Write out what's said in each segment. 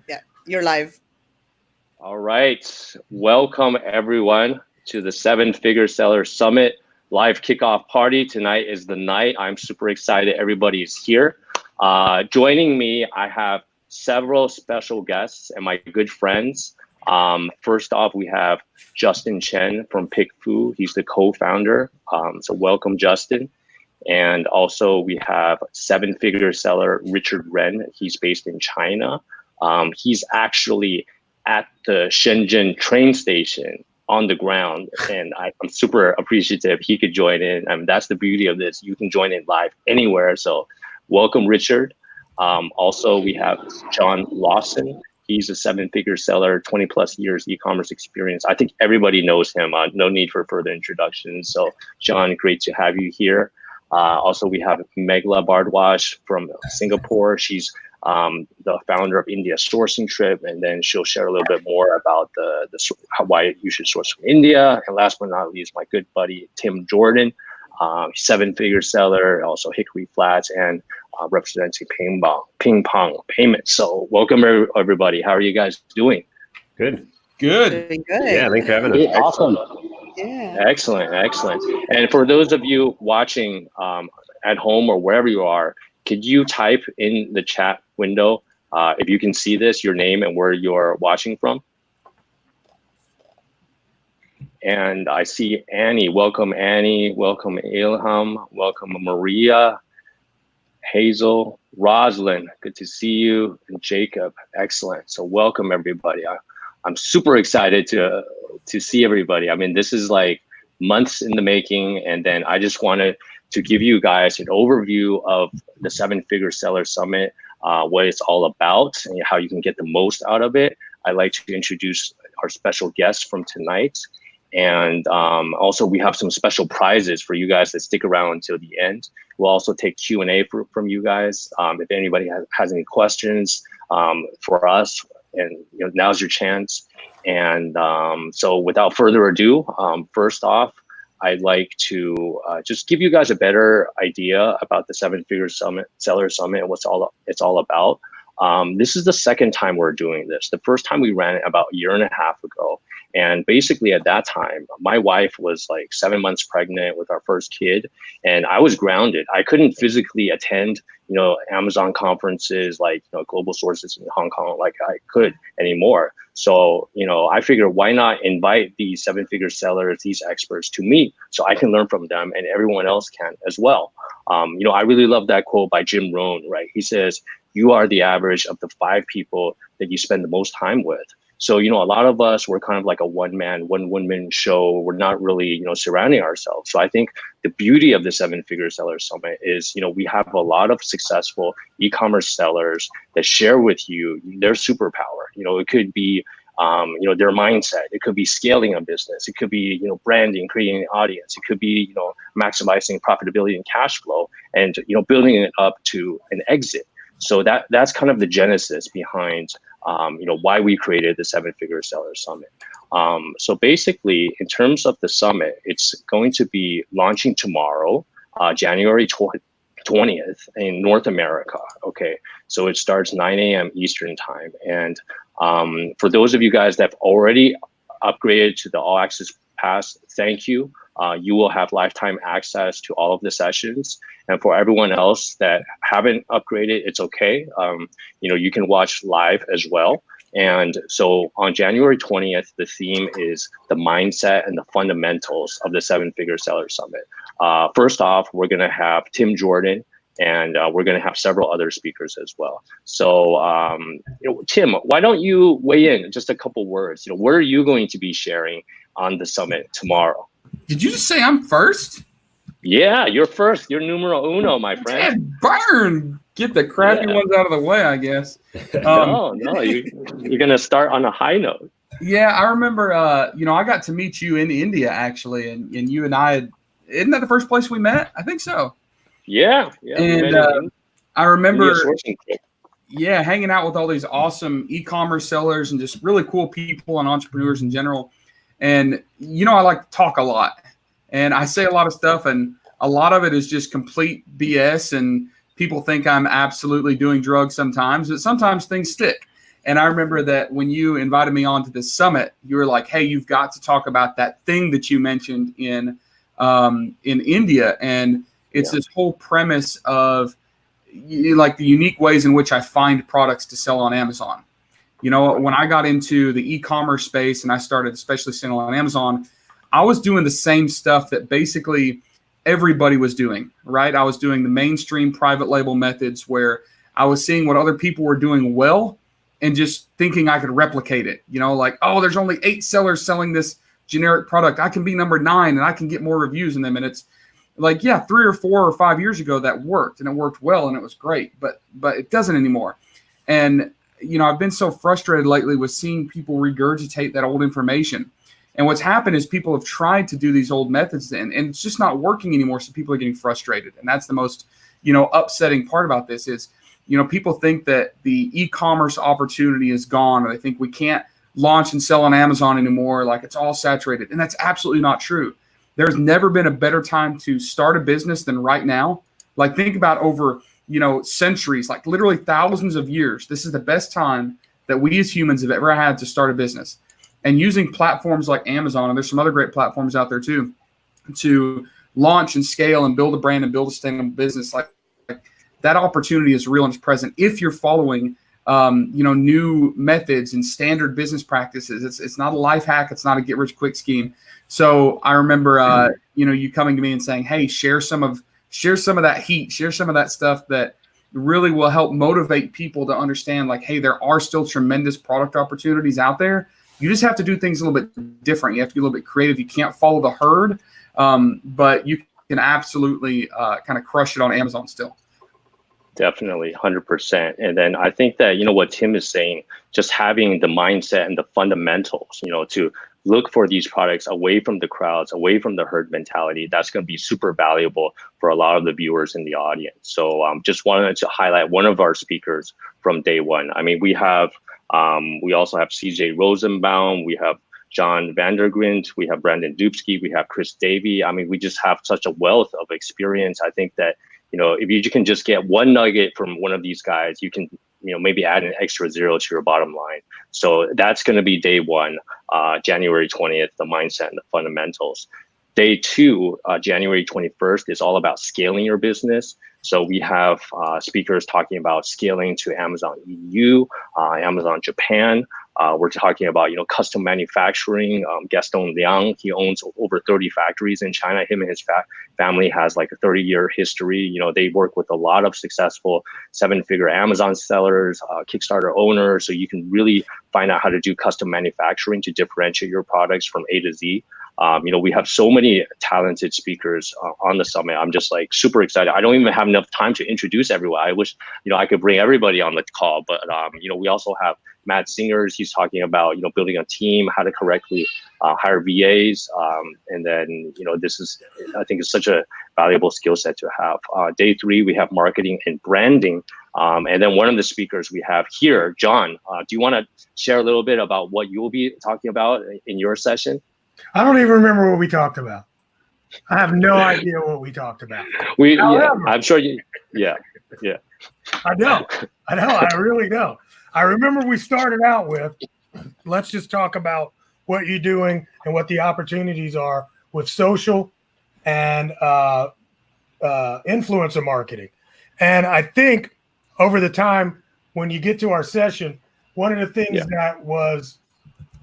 Yeah, you're live. All right. Welcome, everyone, to the Seven Figure Seller Summit live kickoff party. Tonight is the night. I'm super excited. Everybody is here. Joining me, I have several special guests and my good friends. First off, we have Justin Chen from PickFu. He's the co-founder. So welcome, Justin. And also we have seven-figure seller Richard Ren. He's based in China. He's actually at the Shenzhen train station on the ground, and I'm super appreciative he could join in. That's the beauty of this. You can join in live anywhere. So welcome, Richard. Also, we have John Lawson. He's a seven-figure seller, 20 plus years e-commerce experience. I think everybody knows him. No need for further introduction. So John, great to have you here. Also, we have Megla Bardwaj from Singapore. She's the founder of India Sourcing Trip, and then she'll share a little bit more about why you should source from India. And last but not least, my good buddy Tim Jordan, seven-figure seller, also Hickory Flats, and representing Ping Pong Payments. So welcome everybody. How are you guys doing? Good. Doing good. Yeah, thanks for having us. Awesome. Yeah. Excellent. And for those of you watching at home or wherever you are, could you type in the chat window, if you can see this, your name and where you're watching from? And I see Annie. Welcome, Annie. Welcome, Ilham. Welcome, Maria, Hazel, Roslyn. Good to see you. And Jacob. Excellent. So welcome, everybody. I'm super excited to see everybody. I mean, this is like months in the making, and then I just wanted to give you guys an overview of the Seven Figure Seller Summit, what it's all about and how you can get the most out of it. I'd like to introduce our special guests from tonight. And also we have some special prizes for you guys that stick around until the end. We'll also take Q&A from you guys. If anybody has any questions for us, and now's your chance. And so without further ado, first off, I'd like to just give you guys a better idea about the Seven Figure Seller Summit and what it's all about. This is the second time we're doing this. The first time we ran it about a year and a half ago. And basically at that time, my wife was like 7 months pregnant with our first kid, and I was grounded. I couldn't physically attend, Amazon conferences like global sources in Hong Kong like I could anymore. So, I figured why not invite these seven-figure sellers, these experts to meet so I can learn from them and everyone else can as well. I really love that quote by Jim Rohn, right? He says, you are the average of the 5 people that you spend the most time with. So, a lot of us, we're kind of like a one-man, one-woman show. We're not really, surrounding ourselves. So I think the beauty of the Seven Figure Seller Summit is, we have a lot of successful e-commerce sellers that share with you their superpower. It could be, their mindset. It could be scaling a business. It could be, branding, creating an audience. It could be, maximizing profitability and cash flow and, building it up to an exit. So that's kind of the genesis behind, why we created the Seven Figure Seller Summit. So basically, in terms of the summit, it's going to be launching tomorrow, January 20th in North America. Okay, so it starts 9 a.m. Eastern time. And for those of you guys that have already upgraded to the All Access Pass, thank you. You will have lifetime access to all of the sessions. And for everyone else that haven't upgraded, it's okay. You can watch live as well. And so on January 20th, the theme is the mindset and the fundamentals of the Seven Figure Seller Summit. First off, we're going to have Tim Jordan, and we're going to have several other speakers as well. So, Tim, why don't you weigh in just a couple words? What are you going to be sharing on the summit tomorrow? Did you just say I'm first? Yeah, you're first. You're numero uno, my friend. Burn! Get the crappy ones out of the way, I guess. No, you're going to start on a high note. Yeah, I remember, I got to meet you in India, actually, and you and I, isn't that the first place we met? I think so. Yeah. And I remember, hanging out with all these awesome e-commerce sellers and just really cool people and entrepreneurs in general. And, I like to talk a lot. And I say a lot of stuff, and a lot of it is just complete BS. And people think I'm absolutely doing drugs sometimes, but sometimes things stick. And I remember that when you invited me on to this summit, you were like, hey, you've got to talk about that thing that you mentioned in India. And it's this whole premise of like the unique ways in which I find products to sell on Amazon. You know, when I got into the e-commerce space and I started especially selling on Amazon, I was doing the same stuff that basically everybody was doing, right? I was doing the mainstream private label methods where I was seeing what other people were doing well and just thinking I could replicate it. You know, like, oh, there's only 8 sellers selling this generic product. I can be number 9 and I can get more reviews in them. And it's like, yeah, 3 or 4 or 5 years ago that worked and it worked well and it was great, but it doesn't anymore. And, you know, I've been so frustrated lately with seeing people regurgitate that old information. And what's happened is people have tried to do these old methods and it's just not working anymore. So people are getting frustrated. And that's the most, you know, upsetting part about this is, you know, people think that the e-commerce opportunity is gone, or they think we can't launch and sell on Amazon anymore. Like it's all saturated. And that's absolutely not true. There's never been a better time to start a business than right now. Like think about over, you know, centuries, like literally thousands of years. This is the best time that we as humans have ever had to start a business. And using platforms like Amazon, and there's some other great platforms out there too, to launch and scale and build a brand and build a sustainable business, like that opportunity is real and it's present if you're following, you know, new methods and standard business practices. It's not a life hack. It's not a get rich quick scheme. So I remember, you know, you coming to me and saying, hey, share some of that heat, share some of that stuff that really will help motivate people to understand like, hey, there are still tremendous product opportunities out there. You just have to do things a little bit different. You have to be a little bit creative. You can't follow the herd, but you can absolutely kind of crush it on Amazon still. Definitely, 100%. And then I think that, you know, what Tim is saying, just having the mindset and the fundamentals, you know, to look for these products away from the crowds, away from the herd mentality, that's going to be super valuable for a lot of the viewers in the audience. So just wanted to highlight one of our speakers from day one. I mean, we also have CJ Rosenbaum, we have John Vandergrint, we have Brandon Dubsky, we have Chris Davey. I mean, we just have such a wealth of experience. I think that, you know, if you can just get one nugget from one of these guys, you can, you know, maybe add an extra 0 to your bottom line. So that's going to be day 1, January 20th, the mindset and the fundamentals. Day 2, January 21st, is all about scaling your business. So we have speakers talking about scaling to Amazon EU, Amazon Japan. We're talking about, you know, custom manufacturing. Gaston Liang, he owns over 30 factories in China. Him and his family has like a 30-year history. You know, they work with a lot of successful 7-figure Amazon sellers, Kickstarter owners. So you can really find out how to do custom manufacturing to differentiate your products from A to Z. You know, we have so many talented speakers on the summit. I'm just like super excited. I don't even have enough time to introduce everyone. I wish, you know, I could bring everybody on the call, but, you know, we also have Matt Singers. He's talking about, you know, building a team, how to correctly hire VAs. And then, you know, this is, I think it's such a valuable skill set to have. Day 3, we have marketing and branding. And then one of the speakers we have here, John, do you want to share a little bit about what you'll be talking about in your session? I don't even remember what we talked about. I have no idea what we talked about. However, I'm sure you, yeah. I know, I really know. I remember we started out with, let's just talk about what you're doing and what the opportunities are with social and influencer marketing. And I think over the time, when you get to our session, one of the things that was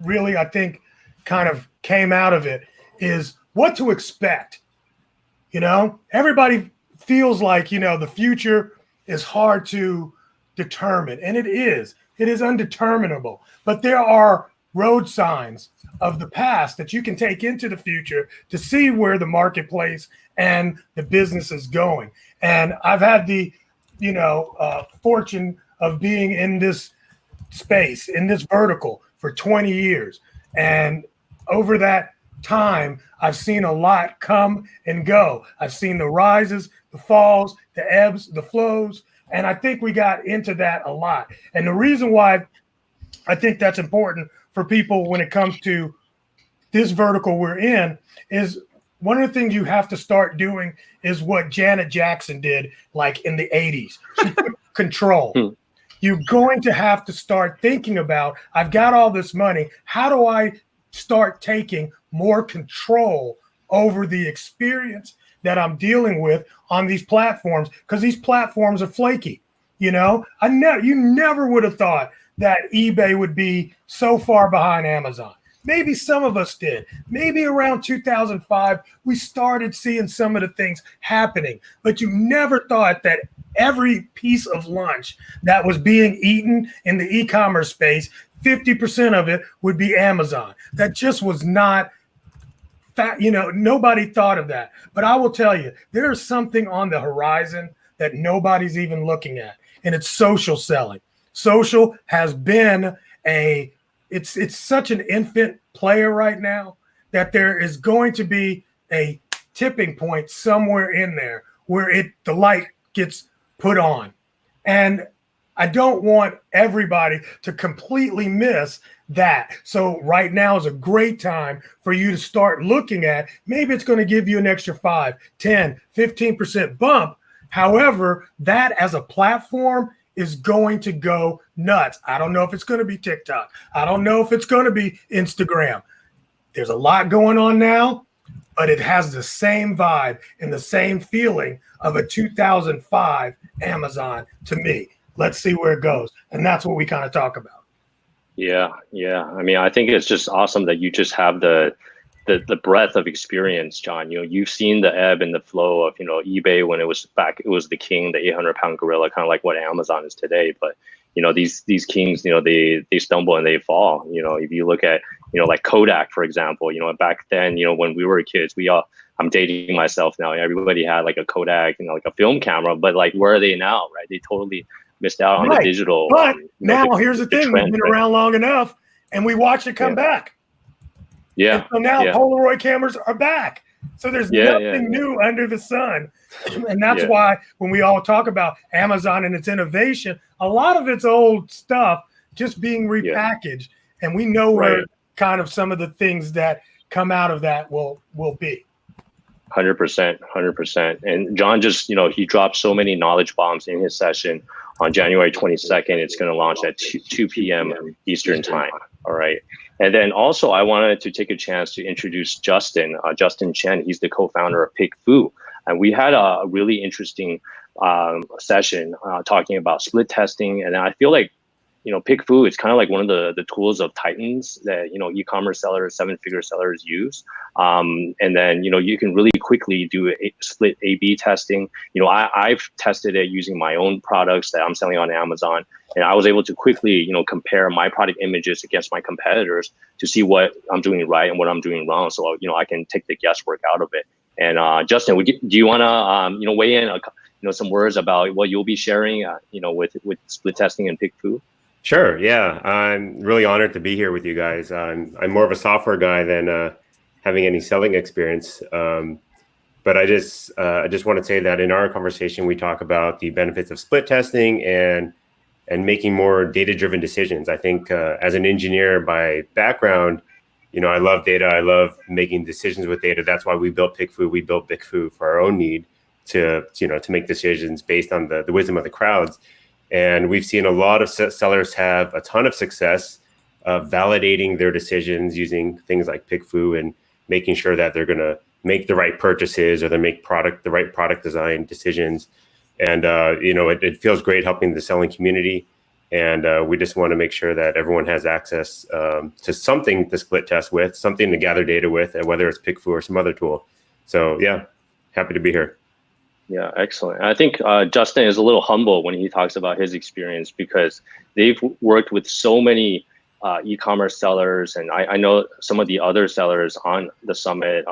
really, I think, kind of came out of it is what to expect. You know, everybody feels like, you know, the future is hard to determine, and it is undeterminable, but there are road signs of the past that you can take into the future to see where the marketplace and the business is going. And I've had the, you know, fortune of being in this space, in this vertical for 20 years. And over that time, I've seen a lot come and go. I've seen the rises, the falls, the ebbs, the flows, and I think we got into that a lot. And the reason why I think that's important for people when it comes to this vertical we're in is one of the things you have to start doing is what Janet Jackson did like in the 80s. She took control. you're going to have to start thinking about, I've got all this money. How do I start taking more control over the experience that I'm dealing with on these platforms? Because these platforms are flaky. You know, you never would have thought that eBay would be so far behind Amazon. Maybe some of us did. Maybe around 2005, we started seeing some of the things happening. But you never thought that every piece of lunch that was being eaten in the e-commerce space, 50% of it would be Amazon. That just was not fact. You know, nobody thought of that. But I will tell you, there is something on the horizon that nobody's even looking at, and it's social selling. Social has been it's such an infant player right now that there is going to be a tipping point somewhere in there where the light gets put on. And I don't want everybody to completely miss that. So right now is a great time for you to start looking at, maybe it's going to give you an extra 5, 10, 15% bump. However, that as a platform is going to go nuts. I don't know if it's going to be TikTok. I don't know if it's going to be Instagram. There's a lot going on now, but it has the same vibe and the same feeling of a 2005 Amazon to me. Let's see where it goes. And that's what we kind of talk about. Yeah. I mean, I think it's just awesome that you just have the breadth of experience, John. You know, you've seen the ebb and the flow of, you know, eBay when it was the king, the 800-pound gorilla, kind of like what Amazon is today. But, you know, these kings, you know, they stumble and they fall. You know, if you look at, you know, like Kodak, for example, you know, back then, you know, when we were kids, I'm dating myself now. Everybody had like a Kodak, you know, like a film camera, but like, where are they now, right? They totally missed out on the digital. But now here's the thing, we've been around long enough and we watch it come back. Yeah. And so now Polaroid cameras are back. So there's nothing new under the sun. And that's why when we all talk about Amazon and its innovation, a lot of it's old stuff just being repackaged. And we know where kind of some of the things that come out of that will be. 100%. And John just, you know, he dropped so many knowledge bombs in his session on January 22nd. It's going to launch at 2 p.m. Eastern time. All right. And then also I wanted to take a chance to introduce Justin Chen. He's the co-founder of PickFu. And we had a really interesting session talking about split testing. And I feel like, you know, PickFu is kind of like one of the tools of titans that, you know, e-commerce sellers, 7-figure sellers use. And then, you know, you can really quickly do a split A/B testing. You know, I've tested it using my own products that I'm selling on Amazon. And I was able to quickly, you know, compare my product images against my competitors to see what I'm doing right and what I'm doing wrong. So, you know, I can take the guesswork out of it. And Justin, do you want to, you know, weigh in, you know, some words about what you'll be sharing, you know, with split testing and PickFu? Sure. Yeah, I'm really honored to be here with you guys. I'm more of a software guy than having any selling experience. But I just want to say that in our conversation, we talk about the benefits of split testing and making more data-driven decisions. I think as an engineer by background, you know, I love data. I love making decisions with data. That's why we built PickFu. We built PickFu for our own need to make decisions based on the wisdom of the crowds. And we've seen a lot of sellers have a ton of success validating their decisions using things like PickFu and making sure that they're going to make the right purchases or they make the right product design decisions. And, you know, it feels great helping the selling community. And we just want to make sure that everyone has access to something to split test with, something to gather data with, whether it's PickFu or some other tool. So, yeah, happy to be here. Yeah, excellent. I think Justin is a little humble when he talks about his experience because they've worked with so many e-commerce sellers. And I know some of the other sellers on the summit,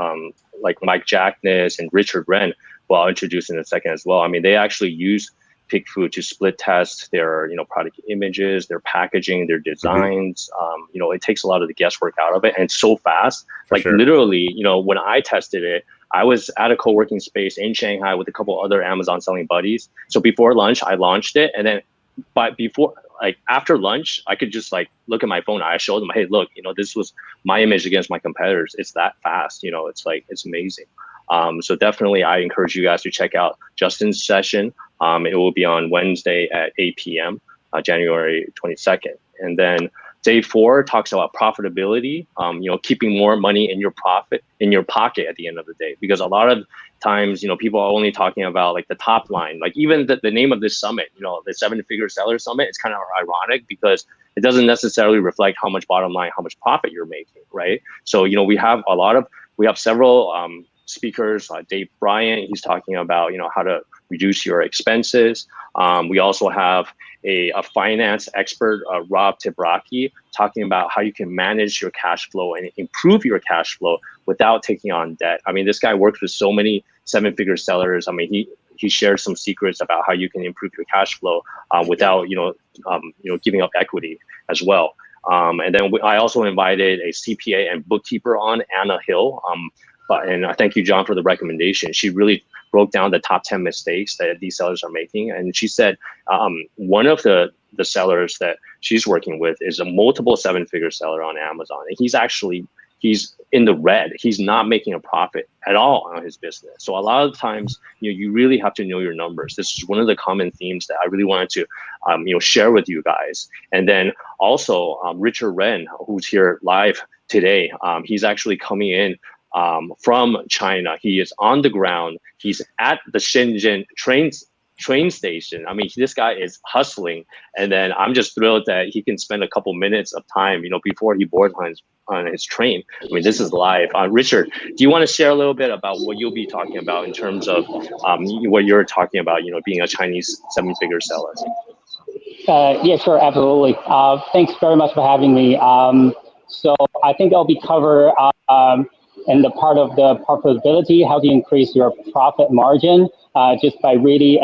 like Mike Jackness and Richard Wren, who I'll introduce in a second as well. I mean, they actually use PickFu to split test their, you know, product images, their packaging, their designs. You know, it takes a lot of the guesswork out of it, and it's so fast. Like literally, you know, when I tested it, I was at a co-working space in Shanghai with a couple other Amazon selling buddies. So before lunch, I launched it, and then, but before, like after lunch, I could just like look at my phone. I showed them, hey, look, you know, this was my image against my competitors. It's that fast, you know. It's like, it's amazing. So definitely, I encourage you guys to check out Justin's session. It will be on Wednesday at 8 p.m. January 22nd. And then day 4 talks about profitability, keeping more money in your pocket at the end of the day, because a lot of times, people are only talking about like the top line, like even the name of this summit, the 7-figure seller summit, it's kind of ironic because it doesn't necessarily reflect how much bottom line, how much profit you're making, right? So, we have several speakers, Dave Bryant, he's talking about, how to reduce your expenses. We also have a finance expert, Rob Tibraki, talking about how you can manage your cash flow and improve your cash flow without taking on debt. I mean, this guy works with so many 7-figure sellers. I mean, he shares some secrets about how you can improve your cash flow without, giving up equity as well. And then I also invited a CPA and bookkeeper on, Anna Hill. And I thank you, John, for the recommendation. She really broke down the top 10 mistakes that these sellers are making. And she said one of the sellers that she's working with is a multiple 7-figure seller on Amazon. And he's in the red. He's not making a profit at all on his business. So a lot of times, you really have to know your numbers. This is one of the common themes that I really wanted to, share with you guys. And then also Richard Ren, who's here live today, he's actually coming in from China. He is on the ground. He's at the Shenzhen train station. I mean, this guy is hustling, and then I'm just thrilled that he can spend a couple minutes of time, before he boards on his train. I mean, this is live. Richard, do you want to share a little bit about what you'll be talking about in terms of what you're talking about, being a Chinese 7-figure seller? Yeah, sure, absolutely. Thanks very much for having me. So I think I'll be cover in the part of the profitability, how to increase your profit margin, just by really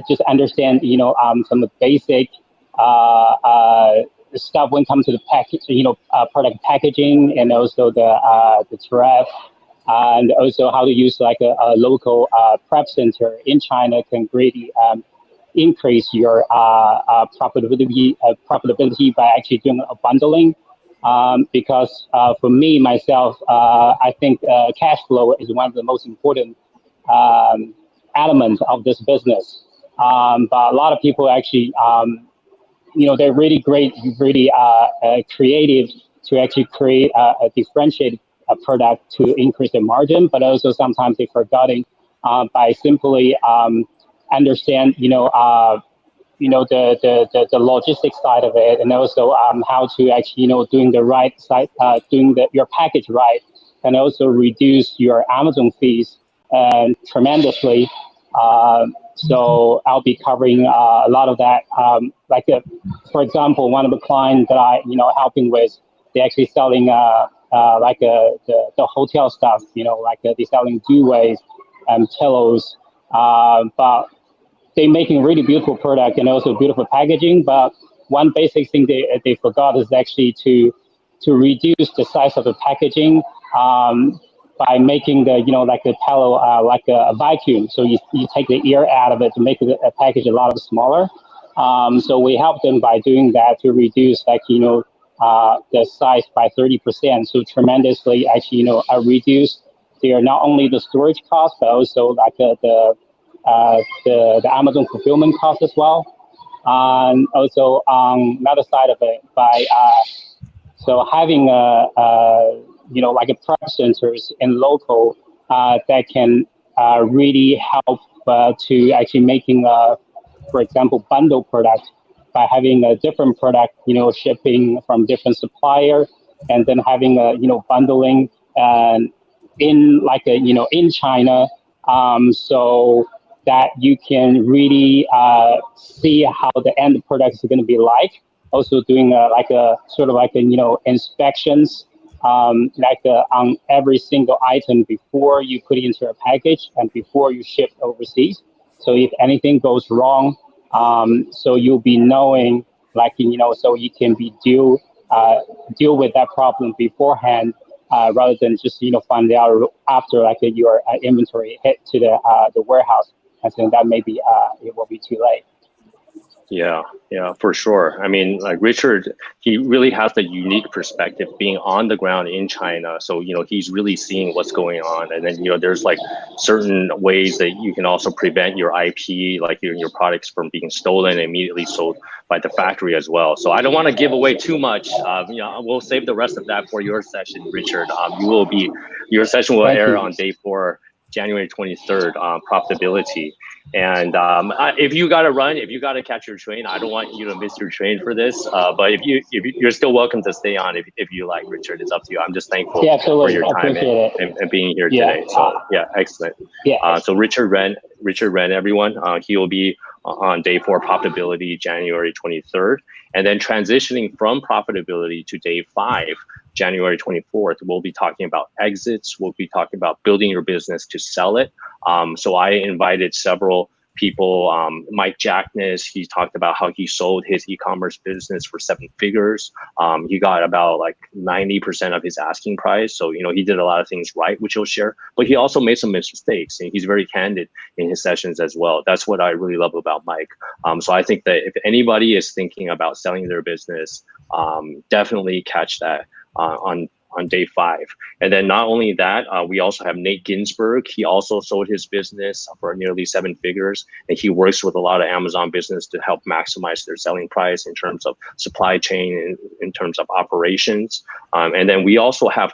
just understand, some of the basic stuff when it comes to the package, product packaging, and also the tariff, and also how to use like a local prep center in China can really increase your profitability by actually doing a bundling. Because for me, myself, I think cash flow is one of the most important elements of this business. But a lot of people actually, they're really great, really creative to actually create a differentiated product to increase their margin, but also sometimes they're forgetting by simply understand, the logistics side of it, and also how to actually, doing the right side, doing your package right, and also reduce your Amazon fees tremendously. So I'll be covering a lot of that. For example, one of the clients that I, helping with, they're actually selling the hotel stuff, they're selling duvets and pillows, but they're making really beautiful product and also beautiful packaging. But one basic thing they forgot is actually to reduce the size of the packaging by making the, the pillow like a vacuum. So you take the air out of it to make a package a lot smaller. So we help them by doing that to reduce the size by 30%. So tremendously actually, reduce their not only the storage cost, but also the Amazon fulfillment cost as well. And also on another side of it, by so having a prep centers in local that can really help to actually making for example bundle product by having a different product, shipping from different supplier, and then having bundling in in China, so that you can really see how the end product is going to be like. Also doing inspections on every single item before you put it into a package and before you ship overseas. So if anything goes wrong, so you'll be knowing, so you can be deal with that problem beforehand, rather than just find out after your inventory hit to the warehouse. I think that maybe it will be too late. Yeah, yeah, for sure. I mean, like Richard, he really has the unique perspective being on the ground in China. So, he's really seeing what's going on. And then, there's like certain ways that you can also prevent your IP, like your products from being stolen and immediately sold by the factory as well. So I don't want to give away too much. We'll save the rest of that for your session, Richard. Your session will Thank air you. on day 4, January 23rd, profitability. And if you got to run, if you got to catch your train, I don't want you to miss your train for this. But you're still welcome to stay on if you like, Richard. It's up to you. I'm just thankful Yeah, for absolutely. your time and being here today. So yeah, excellent. Yeah. So Richard Wren, everyone, he will be on day 4 profitability, January 23rd, and then transitioning from profitability to day 5. January 24th, we'll be talking about exits. We'll be talking about building your business to sell it. So I invited several people. Mike Jackness, he talked about how he sold his e-commerce business for 7 figures. He got about like 90% of his asking price. So, he did a lot of things right, which he'll share, but he also made some mistakes, and he's very candid in his sessions as well. That's what I really love about Mike. So I think that if anybody is thinking about selling their business, definitely catch that on day 5. And then not only that, we also have Nate Ginsburg. He also sold his business for nearly 7 figures, and he works with a lot of Amazon business to help maximize their selling price in terms of supply chain, in terms of operations. And then we also have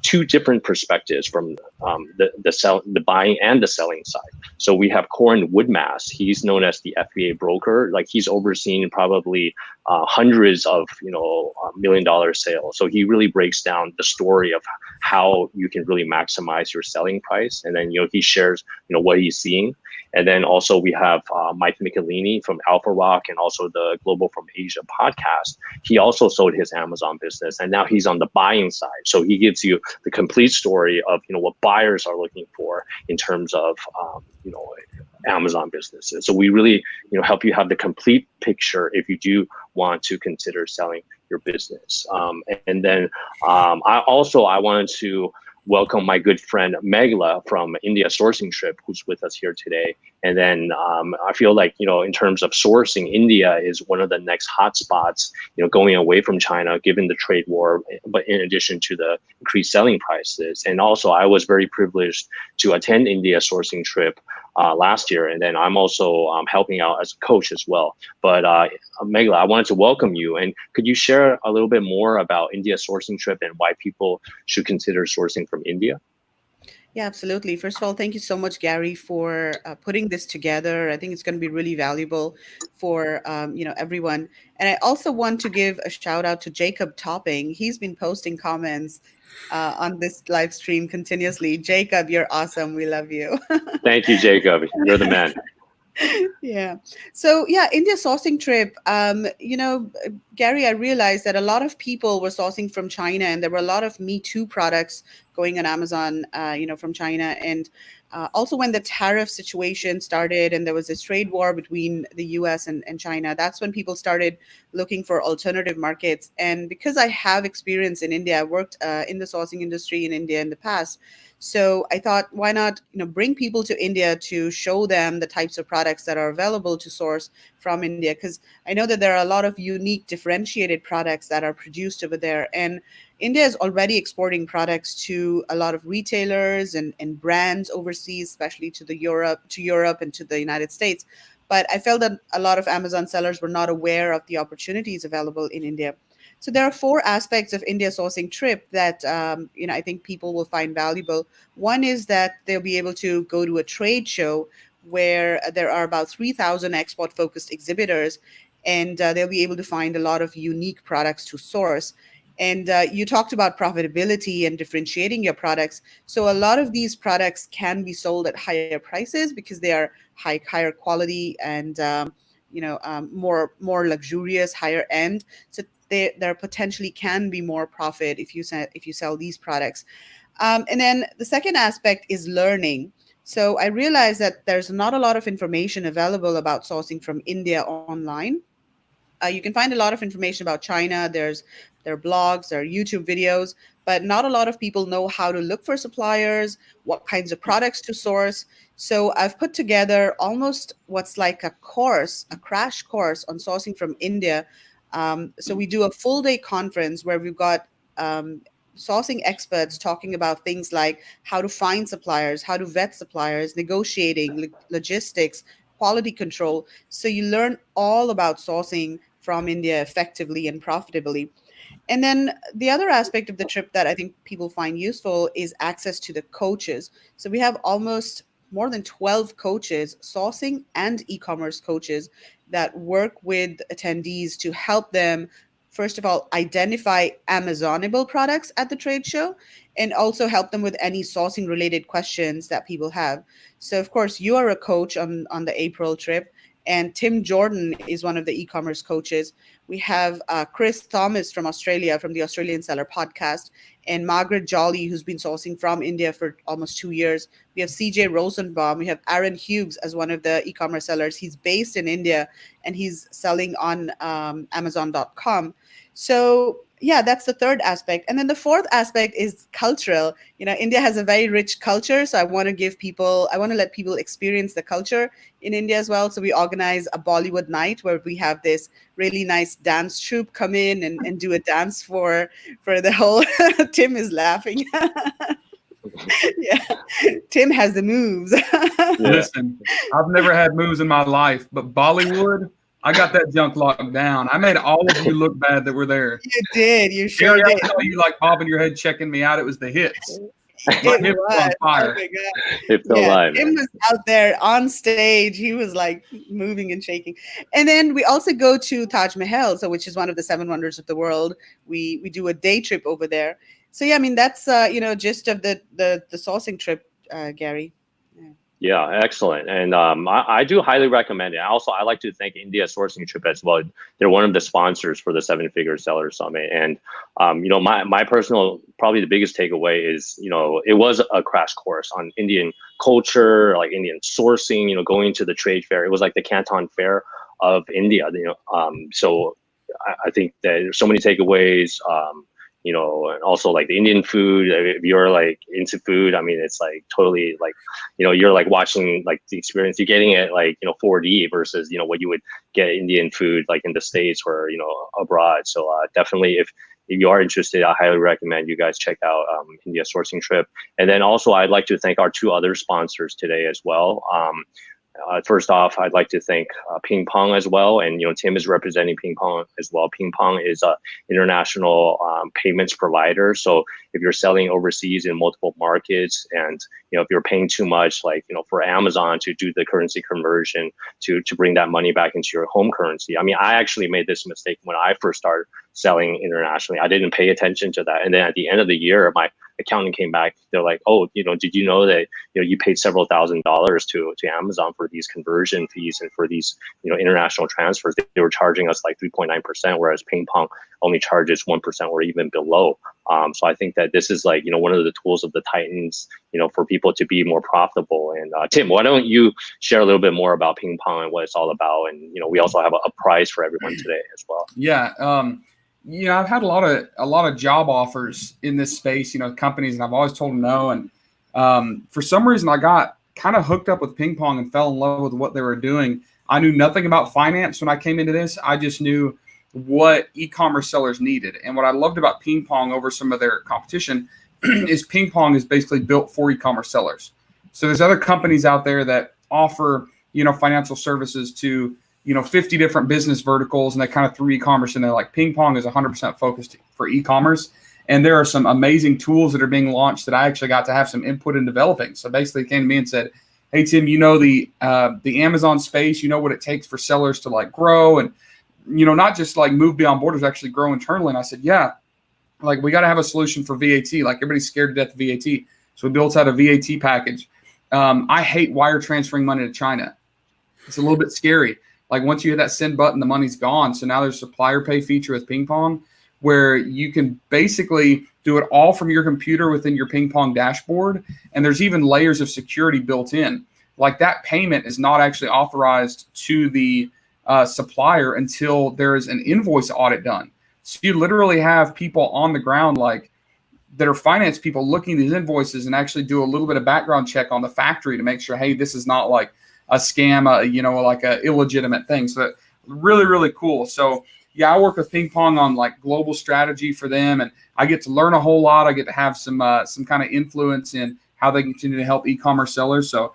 2 different perspectives from the buying and the selling side. So we have Corin Woodmass. He's known as the FBA broker. Like, he's overseen probably hundreds of $1 million sales. So he really breaks down the story of how you can really maximize your selling price. And then he shares what he's seeing. And then also we have Mike Michelini from Alpha Rock, and also the Global from Asia podcast. He also sold his Amazon business, and now he's on the buying side. So he gives you the complete story of what buyers are looking for in terms of Amazon businesses. So we really help you have the complete picture if you do want to consider selling your business. And then I wanted to welcome my good friend Megla from India Sourcing Trip, who's with us here today. And then I feel like, in terms of sourcing, India is one of the next hotspots, going away from China, given the trade war, but in addition to the increased selling prices. And also, I was very privileged to attend India Sourcing Trip last year. And then I'm also helping out as a coach as well. But Megla, I wanted to welcome you. And could you share a little bit more about India Sourcing Trip and why people should consider sourcing from India? Yeah, absolutely. First of all, thank you so much, Gary, for putting this together. I think it's going to be really valuable for everyone. And I also want to give a shout out to Jacob Topping. He's been posting comments on this live stream continuously. Jacob, you're awesome. We love you. Thank you, Jacob. You're the man. Yeah. So yeah, India sourcing trip. Gary, I realized that a lot of people were sourcing from China, and there were a lot of Me Too products going on Amazon, from China. And also when the tariff situation started and there was this trade war between the US and China, that's when people started looking for alternative markets. And because I have experience in India, I worked in the sourcing industry in India in the past. So I thought, why not, bring people to India to show them the types of products that are available to source from India, because I know that there are a lot of unique, differentiated products that are produced over there. And India is already exporting products to a lot of retailers and brands overseas, especially to Europe and to the United States. But I felt that a lot of Amazon sellers were not aware of the opportunities available in India. So there are 4 aspects of India sourcing trip that I think people will find valuable. One is that they'll be able to go to a trade show where there are about 3,000 export-focused exhibitors, and they'll be able to find a lot of unique products to source. And you talked about profitability and differentiating your products. So a lot of these products can be sold at higher prices because they are higher quality and more luxurious, higher end. So there potentially can be more profit if you sell these products. And then the second aspect is learning. So I realized that there's not a lot of information available about sourcing from India online. You can find a lot of information about China. There are blogs, there are YouTube videos, but not a lot of people know how to look for suppliers, what kinds of products to source. So I've put together almost what's like a course, a crash course on sourcing from India. So we do a full day conference where we've got sourcing experts talking about things like how to find suppliers, how to vet suppliers, negotiating, logistics, quality control. So you learn all about sourcing from India effectively and profitably. And then the other aspect of the trip that I think people find useful is access to the coaches. So we have almost more than 12 coaches, sourcing and e-commerce coaches, that work with attendees to help them, first of all, identify Amazonable products at the trade show, and also help them with any sourcing related questions that people have. So of course, you are a coach on the April trip, and Tim Jordan is one of the e-commerce coaches. We have Chris Thomas from Australia, from the Australian Seller Podcast, and Margaret Jolly, who's been sourcing from India for almost 2 years. We have CJ Rosenbaum. We have Aaron Hughes as one of the e-commerce sellers. He's based in India, and he's selling on Amazon.com. So yeah, that's the third aspect. And then the fourth aspect is cultural. India has a very rich culture. So I want to let people experience the culture in India as well. So we organize a Bollywood night where we have this really nice dance troupe come in and do a dance for the whole. Tim is laughing. Yeah, Tim has the moves. Listen, I've never had moves in my life, but Bollywood, I got that junk locked down. I made all of you look bad that were there. You did. You sure Gary, did. I saw you like bobbing your head, checking me out. It was the hits. My hip was on fire. It's still live. Tim was out there on stage. He was like moving and shaking. And then we also go to Taj Mahal, which is one of the 7 wonders of the world. We do a day trip over there. So yeah, I mean that's gist of the sourcing trip, Gary. Yeah, excellent. And I do highly recommend it. Also, I like to thank India Sourcing Trip as well. They're one of the sponsors for the 7-Figure Seller Summit. And, my personal, probably the biggest takeaway is, it was a crash course on Indian culture, like Indian sourcing, going to the trade fair. It was like the Canton Fair of India, so I think that there's so many takeaways. And also like the Indian food, if you're like into food, I mean, it's like totally like, you're like watching like the experience, you're getting it like, 4D versus, what you would get Indian food like in the States or, abroad. So definitely if you are interested, I highly recommend you guys check out India Sourcing Trip. And then also I'd like to thank our 2 other sponsors today as well. First off, I'd like to thank Ping Pong as well. And, Tim is representing Ping Pong as well. Ping Pong is an international payments provider. So if you're selling overseas in multiple markets and, if you're paying too much, like, for Amazon to do the currency conversion to bring that money back into your home currency. I mean, I actually made this mistake when I first started selling internationally. I didn't pay attention to that. And then at the end of the year, my accountant came back. They're like, oh, did you know that, you paid several $1,000s to Amazon for these conversion fees and for these, international transfers? They were charging us like 3.9%, whereas Ping Pong only charges 1% or even below. So I think that this is like, one of the tools of the Titans, for people to be more profitable. And Tim, why don't you share a little bit more about Ping Pong and what it's all about? And, we also have a prize for everyone today as well. Yeah. I've had a lot of job offers in this space, companies, and I've always told them no. And for some reason, I got kind of hooked up with Ping Pong and fell in love with what they were doing. I knew nothing about finance when I came into this. I just knew what e-commerce sellers needed. And what I loved about Ping Pong over some of their competition is Ping Pong is basically built for e-commerce sellers. So there's other companies out there that offer, financial services to 50 different business verticals, and they kind of threw e-commerce in there. Like Ping Pong is 100% focused for e-commerce. And there are some amazing tools that are being launched that I actually got to have some input in developing. So basically they came to me and said, hey, Tim, the Amazon space, what it takes for sellers to like grow and, not just like move beyond borders, actually grow internally. And I said, yeah, like we got to have a solution for VAT. Like everybody's scared to death of VAT. So we built out a VAT package. I hate wire transferring money to China. It's a little bit scary. Like once you hit that send button, the money's gone. So now there's a supplier pay feature with Ping Pong where you can basically do it all from your computer within your Ping Pong dashboard. And there's even layers of security built in. Like that payment is not actually authorized to the supplier until there is an invoice audit done. So you literally have people on the ground like that are finance people looking at these invoices and actually do a little bit of background check on the factory to make sure, hey, this is not like a scam, like a illegitimate thing. So that really, really cool. So yeah, I work with Ping Pong on like global strategy for them, and I get to learn a whole lot. I get to have some kind of influence in how they continue to help e-commerce sellers. So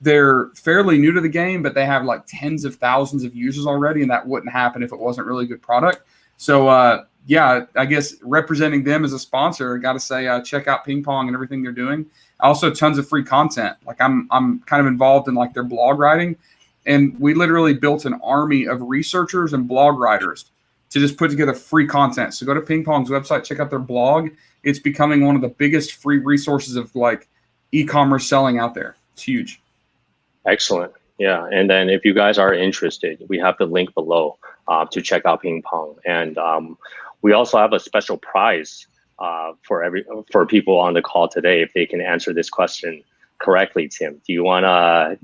they're fairly new to the game, but they have like tens of thousands of users already, and that wouldn't happen if it wasn't really good product. So yeah, I guess representing them as a sponsor, I got to say, check out Ping Pong and everything they're doing. Also, tons of free content. Like I'm kind of involved in like their blog writing, and we literally built an army of researchers and blog writers to just put together free content. So go to Ping Pong's website, check out their blog. It's becoming one of the biggest free resources of like e-commerce selling out there. It's huge. Excellent. Yeah, and then if you guys are interested, we have the link below to check out Ping Pong, and we also have a special prize for people on the call today if they can answer this question correctly. Tim, do you wanna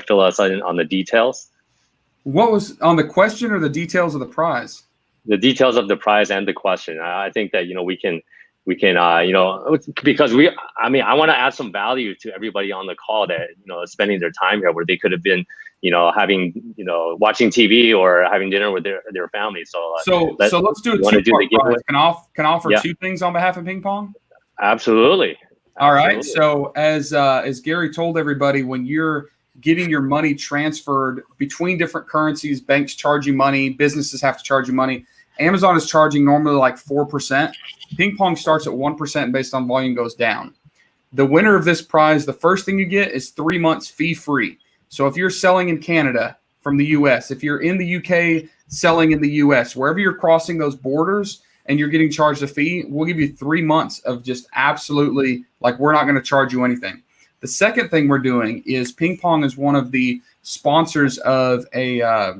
fill us in on the details? What was on the question or the details of the prize? The details of the prize and the question. I think that we can because I want to add some value to everybody on the call that spending their time here where they could have been having watching TV or having dinner with their family. So let's do a two-part prize. Can I offer two things on behalf of Ping Pong? Absolutely. All right. So as Gary told everybody, when you're getting your money transferred between different currencies, banks charge you money, businesses have to charge you money. Amazon is charging normally like 4%. Ping Pong starts at 1% based on volume goes down. The winner of this prize, the first thing you get is 3 months fee-free. So if you're selling in Canada from the US, if you're in the UK selling in the US, wherever you're crossing those borders and you're getting charged a fee, we'll give you 3 months of just absolutely like we're not going to charge you anything. The second thing we're doing is Ping Pong is one of the sponsors of a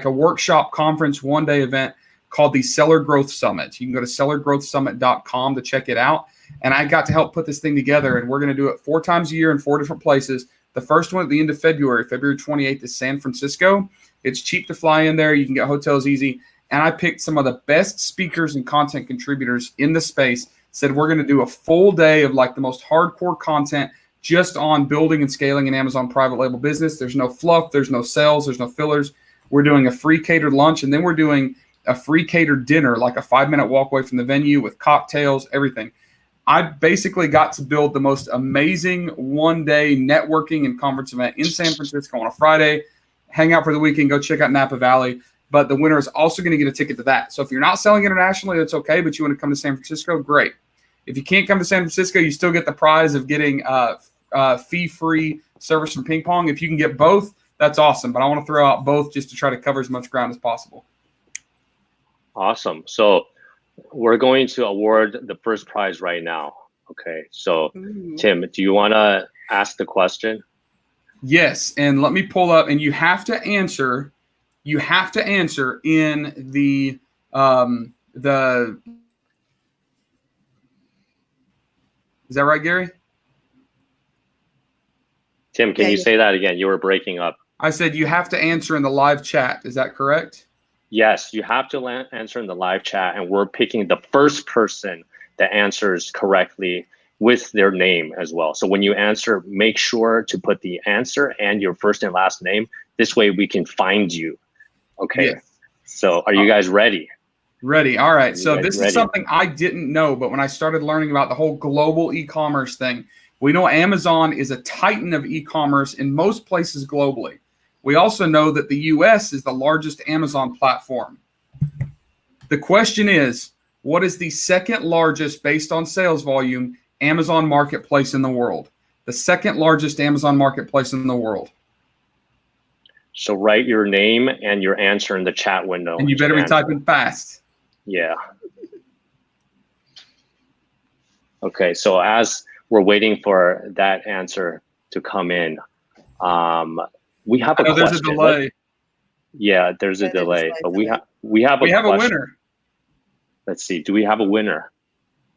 workshop conference one-day event called the Seller Growth Summit. You can go to sellergrowthsummit.com to check it out. And I got to help put this thing together, and we're going to do it 4 times a year in 4 different places. The first one at the end of February 28th is San Francisco. It's cheap to fly in there. You can get hotels easy. And I picked some of the best speakers and content contributors in the space, said we're going to do a full day of like the most hardcore content just on building and scaling an Amazon private label business. There's no fluff. There's no sales. There's no fillers. We're doing a free catered lunch, and then we're doing a free catered dinner, like a 5-minute walk away from the venue with cocktails, everything. I basically got to build the most amazing one-day networking and conference event in San Francisco on a Friday. Hang out for the weekend, go check out Napa Valley. But the winner is also going to get a ticket to that. So if you're not selling internationally, that's okay, but you want to come to San Francisco, great. If you can't come to San Francisco, you still get the prize of getting fee-free service from Ping Pong. If you can get both, that's awesome. But I want to throw out both just to try to cover as much ground as possible. Awesome. So we're going to award the first prize right now. Okay. So Tim, do you want to ask the question? Yes. And let me pull up, and you have to answer in the is that right, Gary? Tim, can you say that again? You were breaking up. I said you have to answer in the live chat. Is that correct? Yes, you have to answer in the live chat, and we're picking the first person that answers correctly with their name as well. So when you answer, make sure to put the answer and your first and last name. This way we can find you. Okay. Yes. So are you guys ready? Ready. All right. So this is something I didn't know, but when I started learning about the whole global e-commerce thing, we know Amazon is a titan of e-commerce in most places globally. We also know that the US is the largest Amazon platform. The question is, what is the second largest, based on sales volume, Amazon marketplace in the world? The second largest Amazon marketplace in the world. So write your name and your answer in the chat window. And you better be typing fast. Yeah. Okay, so as we're waiting for that answer to come in, we have a question. There's a delay. Yeah, there's a delay, but we have a winner. Let's see. Do we have a winner?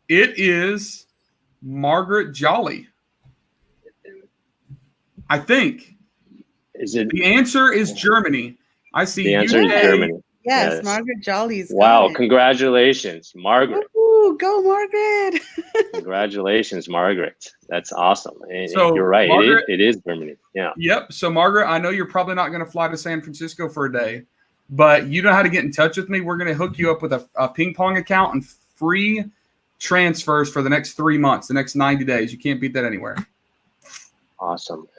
It is Margaret Jolly. I think. Is it? The answer is Germany. I see The answer is UK. Germany. Yes, Margaret Jolly's Wow, got it. congratulations, Margaret. Ooh, go Margaret. Congratulations, Margaret. That's awesome. And So, you're right. Margaret, It is Germany. Yeah. Yep. So, Margaret, I know you're probably not going to fly to San Francisco for a day, but you know how to get in touch with me. We're going to hook you up with a ping pong account and free transfers for the next 3 months, the next 90 days. You can't beat that anywhere. Awesome.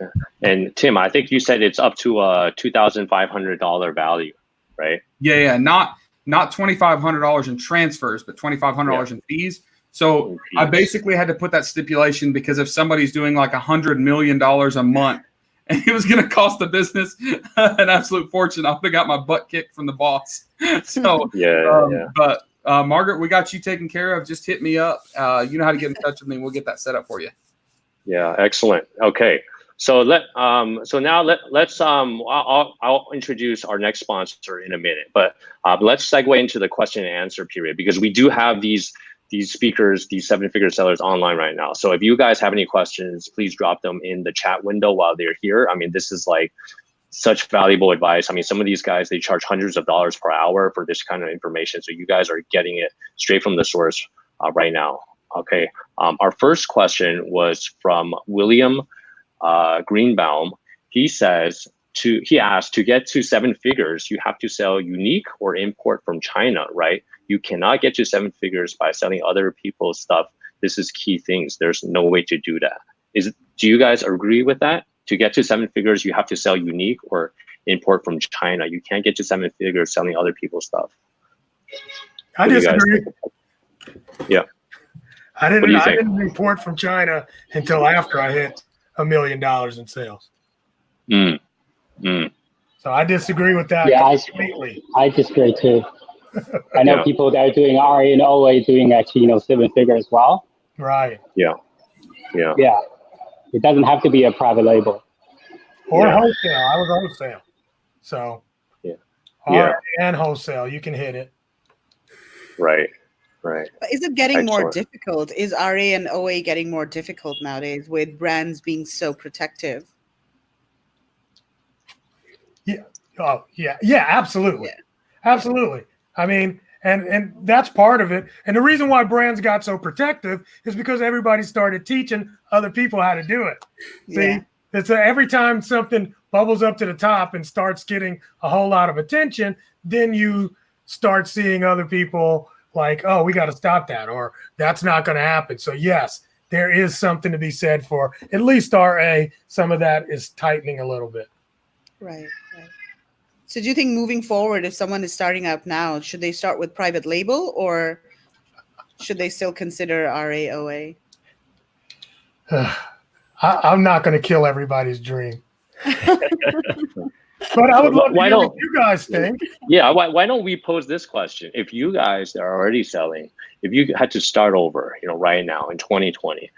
And Tim, I think you said it's up to a $2,500 value, right? Yeah. Not $2,500 in transfers, but $2,500 in fees. So I basically had to put that stipulation because if somebody's doing like $100 million a month and it was going to cost the business an absolute fortune, I would have got my butt kicked from the boss. So, But Margaret, we got you taken care of. Just hit me up. You know how to get in touch with me. We'll get that set up for you. Yeah, excellent. Okay, so I'll introduce our next sponsor in a minute, but let's segue into the question and answer period because we do have these speakers, these 7-figure sellers online right now. So if you guys have any questions, please drop them in the chat window while they're here. I mean, this is like such valuable advice. I mean, some of these guys, they charge hundreds of dollars per hour for this kind of information. So you guys are getting it straight from the source right now. Okay, our first question was from William Greenbaum. He asked, to get to 7 figures, you have to sell unique or import from China, right? You cannot get to 7 figures by selling other people's stuff. This is key things. There's no way to do that. Do you guys agree with that? To get to 7 figures, you have to sell unique or import from China. You can't get to 7 figures selling other people's stuff. I disagree. Yeah. I didn't import from China until after I hit $1 million in sales. So I disagree with that completely. I disagree too. I know people that are doing RA and OA doing actually 7 figure as well. Right. Yeah. It doesn't have to be a private label. Or wholesale. I was wholesale. So RA and wholesale, you can hit it. Right. But is it getting more difficult? Is RA and OA getting more difficult nowadays with brands being so protective? Yeah. Oh, yeah. Yeah, absolutely. Yeah. Absolutely. I mean, and that's part of it. And the reason why brands got so protective is because everybody started teaching other people how to do it. See, it's every time something bubbles up to the top and starts getting a whole lot of attention, then you start seeing other people like, oh, we got to stop that, or that's not going to happen. So yes, there is something to be said for at least RA. Some of that is tightening a little bit. Right. So do you think moving forward, if someone is starting out now, should they start with private label or should they still consider RA, OA? I'm not going to kill everybody's dream. But I would love to hear what you guys think. Yeah, why don't we pose this question? If you guys are already selling, if you had to start over, right now in 2020,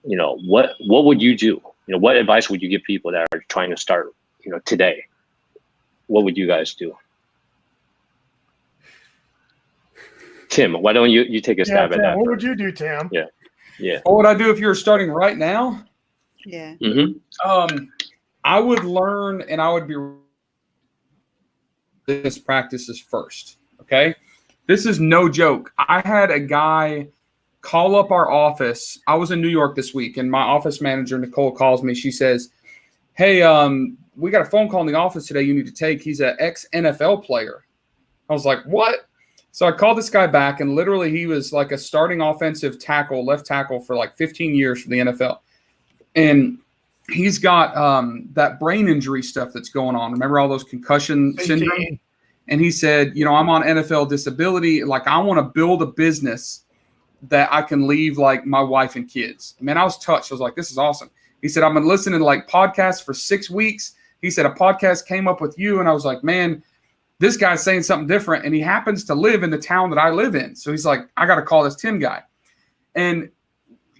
what would you do? What advice would you give people that are trying to start, today? What would you guys do? Tim, why don't you take a stab at that? What would you do, Tim? Yeah. What would I do if you were starting right now? Yeah. I would learn and I would be this practices first. Okay. This is no joke. I had a guy call up our office. I was in New York this week and my office manager, Nicole, calls me. She says, hey, we got a phone call in the office today you need to take. He's an ex-NFL player. I was like, what? So I called this guy back and literally he was like a starting offensive tackle, left tackle for like 15 years for the NFL. And he's got that brain injury stuff that's going on. Remember all those concussion syndrome? And he said, I'm on NFL disability. Like, I want to build a business that I can leave like my wife and kids. Man, I was touched. I was like, this is awesome. He said, I've been listening to like podcasts for 6 weeks. He said, a podcast came up with you. And I was like, man, this guy's saying something different. And he happens to live in the town that I live in. So he's like, I got to call this Tim guy. And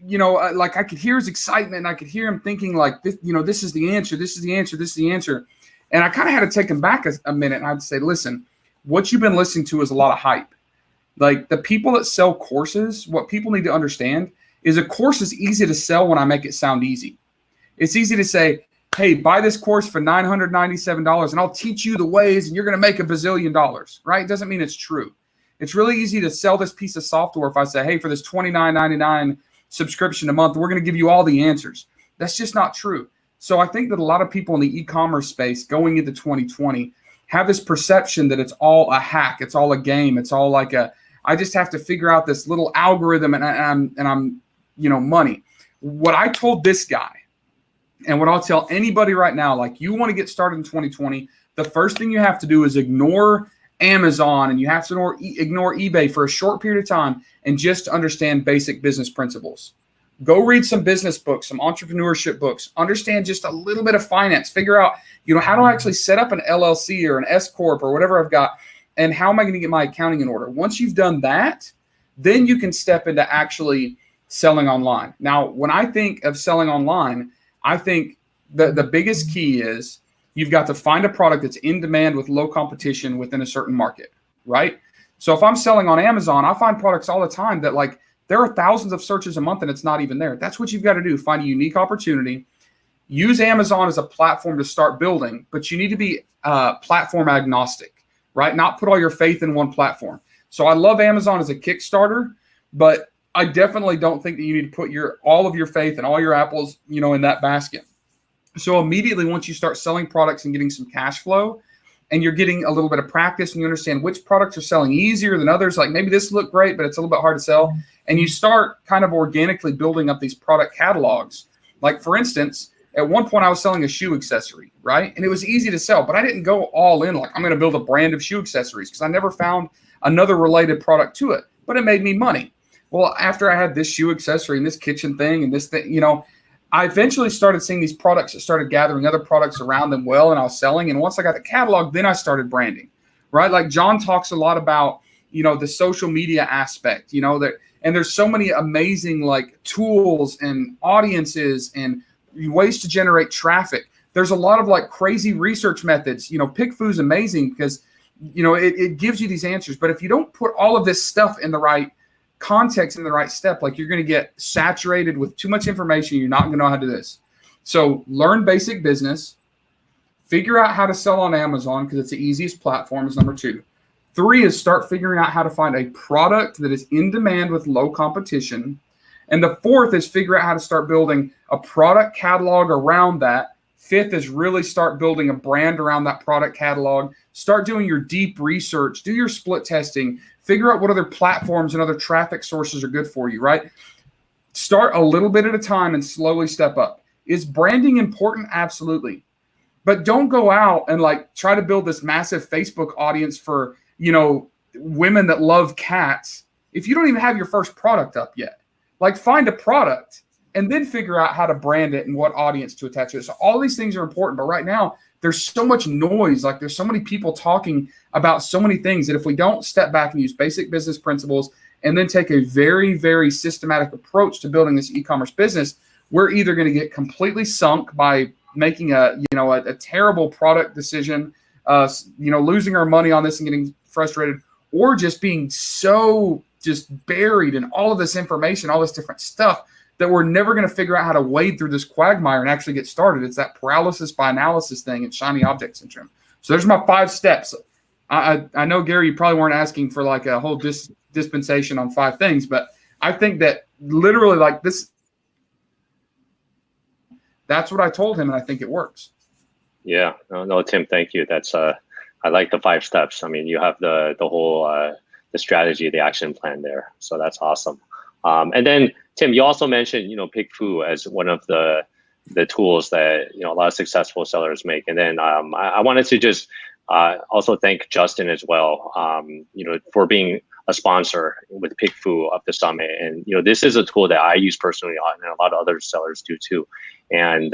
like I could hear his excitement and I could hear him thinking like, this, this is the answer. This is the answer. This is the answer. And I kind of had to take him back a minute. And I'd say, listen, what you've been listening to is a lot of hype. Like the people that sell courses, what people need to understand is a course is easy to sell when I make it sound easy. It's easy to say, hey, buy this course for $997 and I'll teach you the ways and you're going to make $1 bazillion, right? It doesn't mean it's true. It's really easy to sell this piece of software if I say, hey, for this $29.99 subscription a month, we're going to give you all the answers. That's just not true. So I think that a lot of people in the e-commerce space going into 2020 have this perception that it's all a hack. It's all a game. It's all like I just have to figure out this little algorithm and I'm money. What I told this guy, and what I'll tell anybody right now, like, you want to get started in 2020, the first thing you have to do is ignore Amazon and you have to ignore eBay for a short period of time and just understand basic business principles. Go read some business books, some entrepreneurship books, understand just a little bit of finance, figure out, how do I actually set up an LLC or an S Corp or whatever I've got, and how am I going to get my accounting in order? Once you've done that, then you can step into actually selling online. Now, when I think of selling online, I think the biggest key is you've got to find a product that's in demand with low competition within a certain market, right? So if I'm selling on Amazon, I find products all the time that, like, there are thousands of searches a month and it's not even there. That's what you've got to do. Find a unique opportunity. Use Amazon as a platform to start building, but you need to be platform agnostic, right? Not put all your faith in one platform. So I love Amazon as a Kickstarter, but I definitely don't think that you need to put all of your faith and all your apples, in that basket. So immediately once you start selling products and getting some cash flow and you're getting a little bit of practice and you understand which products are selling easier than others, like maybe this look great, but it's a little bit hard to sell. And you start kind of organically building up these product catalogs. Like, for instance, at one point I was selling a shoe accessory, right? And it was easy to sell, but I didn't go all in. Like, I'm going to build a brand of shoe accessories because I never found another related product to it, but it made me money. Well, after I had this shoe accessory and this kitchen thing and this thing, I eventually started seeing these products that started gathering other products around them well, and I was selling. And once I got the catalog, then I started branding, right? Like John talks a lot about, the social media aspect, and there's so many amazing like tools and audiences and ways to generate traffic. There's a lot of like crazy research methods. PickFu is amazing because, it gives you these answers. But if you don't put all of this stuff in the right context in the right step, like, you're going to get saturated with too much information. You're not going to know how to do this. So learn basic business, figure out how to sell on Amazon because it's the easiest platform is number 2. 3 is start figuring out how to find a product that is in demand with low competition. And the 4th is figure out how to start building a product catalog around that. 5th is really start building a brand around that product catalog. Start doing your deep research, do your split testing, figure out what other platforms and other traffic sources are good for you, right? Start a little bit at a time and slowly step up. Is branding important? Absolutely. But don't go out and like try to build this massive Facebook audience for, women that love cats if you don't even have your first product up yet. Like, find a product and then figure out how to brand it and what audience to attach to it. So all these things are important. But right now, there's so much noise. Like, there's so many people talking about so many things that if we don't step back and use basic business principles and then take a very, very systematic approach to building this e-commerce business, we're either going to get completely sunk by making a terrible product decision, losing our money on this and getting frustrated, or just being so just buried in all of this information, all this different stuff that we're never going to figure out how to wade through this quagmire and actually get started. It's that paralysis by analysis thing and shiny object syndrome. So there's my 5 steps. I know, Gary, you probably weren't asking for like a whole dispensation on 5 things, but I think that literally like this, that's what I told him, and I think it works. Yeah, no, Tim, thank you. That's I like the 5 steps. I mean, you have the whole the strategy, the action plan there. So that's awesome. And then Tim, you also mentioned PickFu as one of the tools that a lot of successful sellers make. And then I wanted to just also thank Justin as well. For being a sponsor with PickFu of the summit. And this is a tool that I use personally, and a lot of other sellers do too. And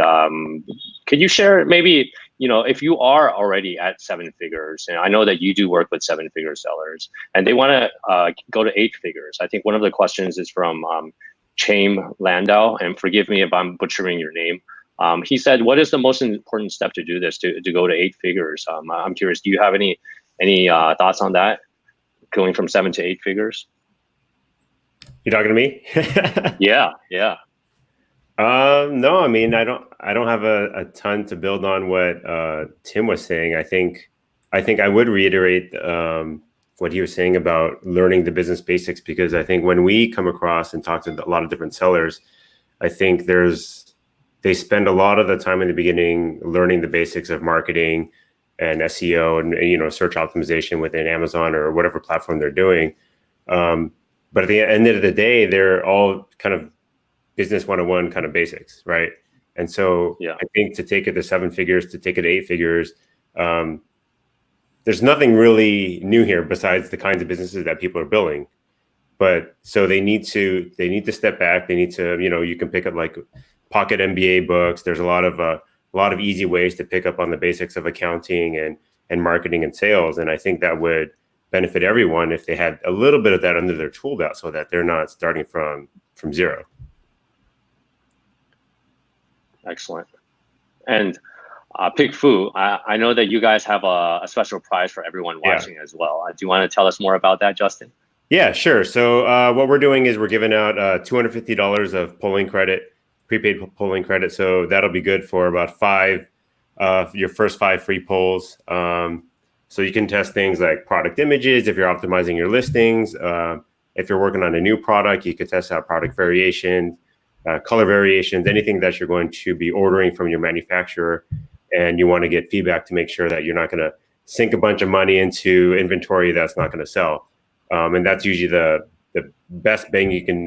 could you share maybe, if you are already at 7 figures, and I know that you do work with 7-figure sellers, and they want to go to 8 figures. I think one of the questions is from Chaim Landau, and forgive me if I'm butchering your name. He said, "What is the most important step to do this to go to 8 figures?" I'm curious. Do you have any thoughts on that, going from 7 to 8 figures? You talking to me? Yeah. No, I mean, I don't have a ton to build on what Tim was saying. I think I would reiterate what he was saying about learning the business basics, because I think when we come across and talk to a lot of different sellers, I think they spend a lot of the time in the beginning learning the basics of marketing and SEO and search optimization within Amazon or whatever platform they're doing. But at the end of the day, they're all kind of business 101 kind of basics, right? And so I think to take it to 7 figures, to take it to 8 figures, there's nothing really new here besides the kinds of businesses that people are building. But so they need to step back. They need to, you can pick up like pocket MBA books. There's a lot of easy ways to pick up on the basics of accounting and marketing and sales. And I think that would benefit everyone if they had a little bit of that under their tool belt, so that they're not starting from zero. Excellent. And PickFu, I know that you guys have a special prize for everyone watching as well. Do you want to tell us more about that, Justin? Yeah, sure. So what we're doing is we're giving out $250 of polling credit, prepaid polling credit. So that'll be good for about your first 5 free polls. So you can test things like product images if you're optimizing your listings. If you're working on a new product, you could test out product variations, color variations, anything that you're going to be ordering from your manufacturer, and you want to get feedback to make sure that you're not going to sink a bunch of money into inventory that's not going to sell. And that's usually the best bang you can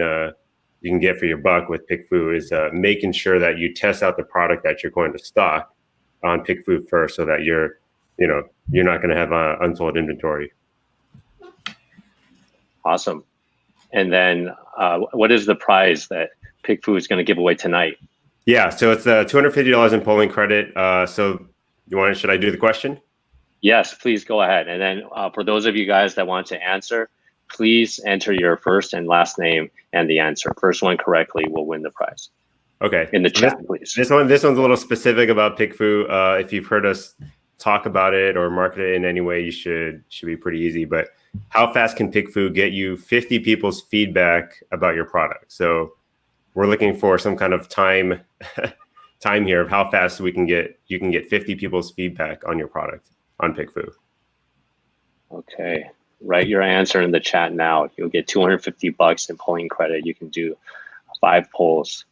get for your buck with PickFu, is making sure that you test out the product that you're going to stock on PickFu first, so that you're not going to have unsold inventory. Awesome. And then what is the prize that PickFu is going to give away tonight? Yeah, so it's $250 in polling credit. So should I do the question? Yes, please go ahead. And then for those of you guys that want to answer, please enter your first and last name and the answer. First one correctly will win the prize. Okay. In the chat, please. This one's a little specific about PickFu. If you've heard us talk about it or market it in any way, you should be pretty easy. But how fast can PickFu get you 50 people's feedback about your product? So we're looking for some kind of time here of how fast you can get 50 people's feedback on your product on PickFu. Okay, write your answer in the chat now. You'll get $250 in polling credit. You can do 5 polls.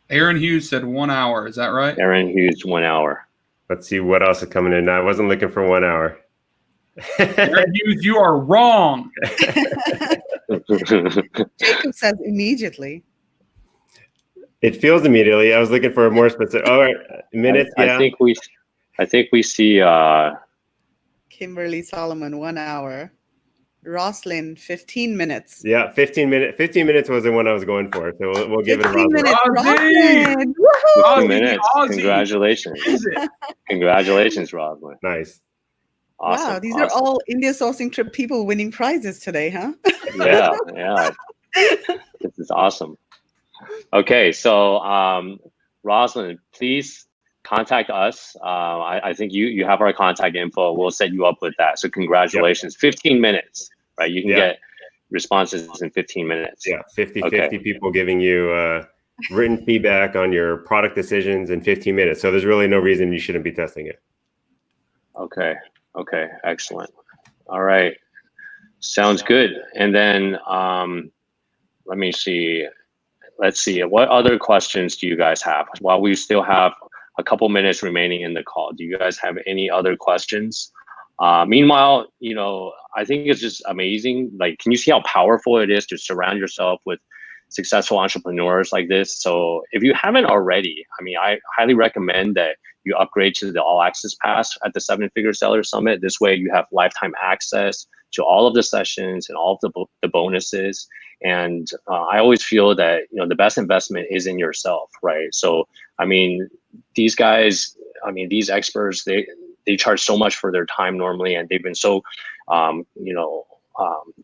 Aaron Hughes said 1 hour. Is that right? Aaron Hughes, 1 hour. Let's see what else is coming in. I wasn't looking for 1 hour. Aaron Hughes, you are wrong. Jacob says immediately. It feels immediately. I was looking for a more specific. All right, minutes. I think we see Kimberly Solomon, 1 hour. Roslyn, 15 minutes. Yeah, 15 minutes. 15 minutes was the one I was going for. So we'll give it a 15 minutes. Roslyn. Roslyn. Minutes. Congratulations. Congratulations, Roslyn. Nice. Awesome. Wow, these are all India sourcing trip people winning prizes today, huh? Yeah. This is awesome. Okay, so Roslyn, please contact us. I think you have our contact info. We'll set you up with that. So congratulations. Yep. 15 minutes, right? You can get responses in 15 minutes. Yeah, 50 people giving you written feedback on your product decisions in 15 minutes. So there's really no reason you shouldn't be testing it. Okay, excellent. All right, sounds good. And then let me see. Let's see. What other questions do you guys have? While we still have a couple minutes remaining in the call, do you guys have any other questions? Meanwhile, I think it's just amazing. Like, can you see how powerful it is to surround yourself with successful entrepreneurs like this? So if you haven't already, I highly recommend that you upgrade to the All Access Pass at the 7-Figure Seller Summit. This way you have lifetime access to all of the sessions and all of the bonuses. And I always feel that, the best investment is in yourself, right? So, these guys, these experts, they charge so much for their time normally, and they've been so,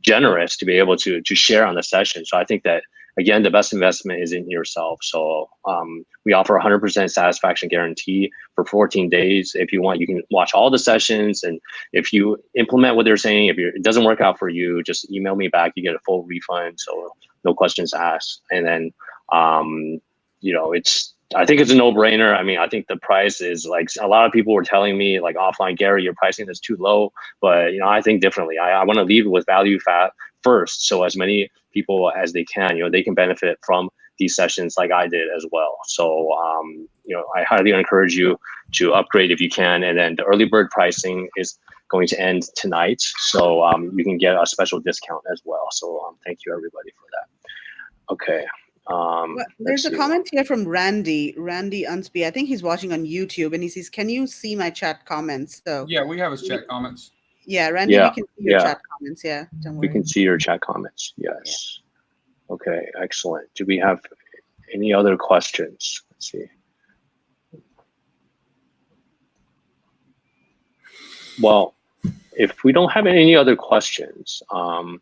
generous to be able to share on the session. So I think that, again, the best investment is in yourself. So we offer 100% satisfaction guarantee for 14 days. If you want, you can watch all the sessions. And if you implement what they're saying, if it doesn't work out for you, just email me back. You get a full refund. So no questions asked. And then I think it's a no-brainer. I mean, I think the price is like, a lot of people were telling me like offline, Gary, your pricing is too low, but I think differently. I want to lead with value first, so as many people as they can, they can benefit from these sessions like I did as well. So I highly encourage you to upgrade if you can. And then the early bird pricing is going to end tonight, so you can get a special discount as well. So thank you everybody for that. Okay. There's a comment here from Randy Unsby. I think he's watching on YouTube, and he says, "Can you see my chat comments?" So yeah, we have his chat comments. Yeah, Randy, we can see your chat comments. Yeah, don't worry. We can see your chat comments. Yes. Yeah. Okay, excellent. Do we have any other questions? Let's see. Well, if we don't have any other questions, I'm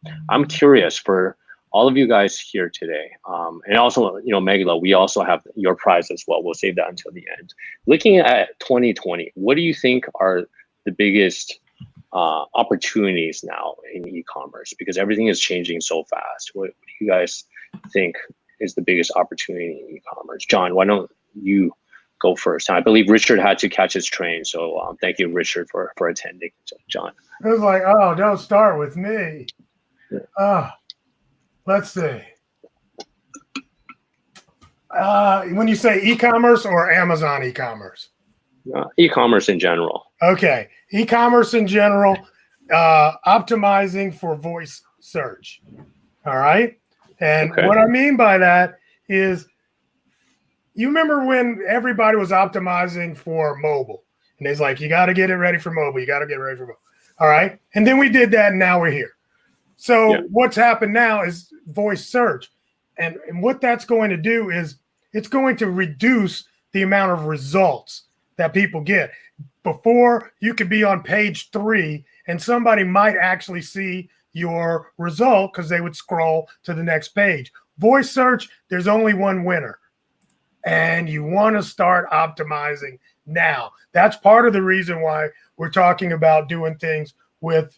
curious for all of you guys here today, and also, Megala, we also have your prize as well. We'll save that until the end. Looking at 2020, what do you think are the biggest opportunities now in e-commerce? Because everything is changing so fast. What do you guys think is the biggest opportunity in e-commerce? John, why don't you go first? And I believe Richard had to catch his train, so thank you, Richard, for attending. So, John. It was like, oh, don't start with me. Let's see. When you say e-commerce or Amazon e-commerce? E-commerce in general. Okay. E-commerce in general, optimizing for voice search. All right. And what I mean by that is, you remember when everybody was optimizing for mobile, and it's like, you got to get it ready for mobile. You got to get it ready for mobile. All right. And then we did that, and now we're here. So what's happened now is voice search. And what that's going to do is it's going to reduce the amount of results that people get. Before, you could be on page 3 and somebody might actually see your result because they would scroll to the next page. Voice search, there's only one winner. And you want to start optimizing now. That's part of the reason why we're talking about doing things with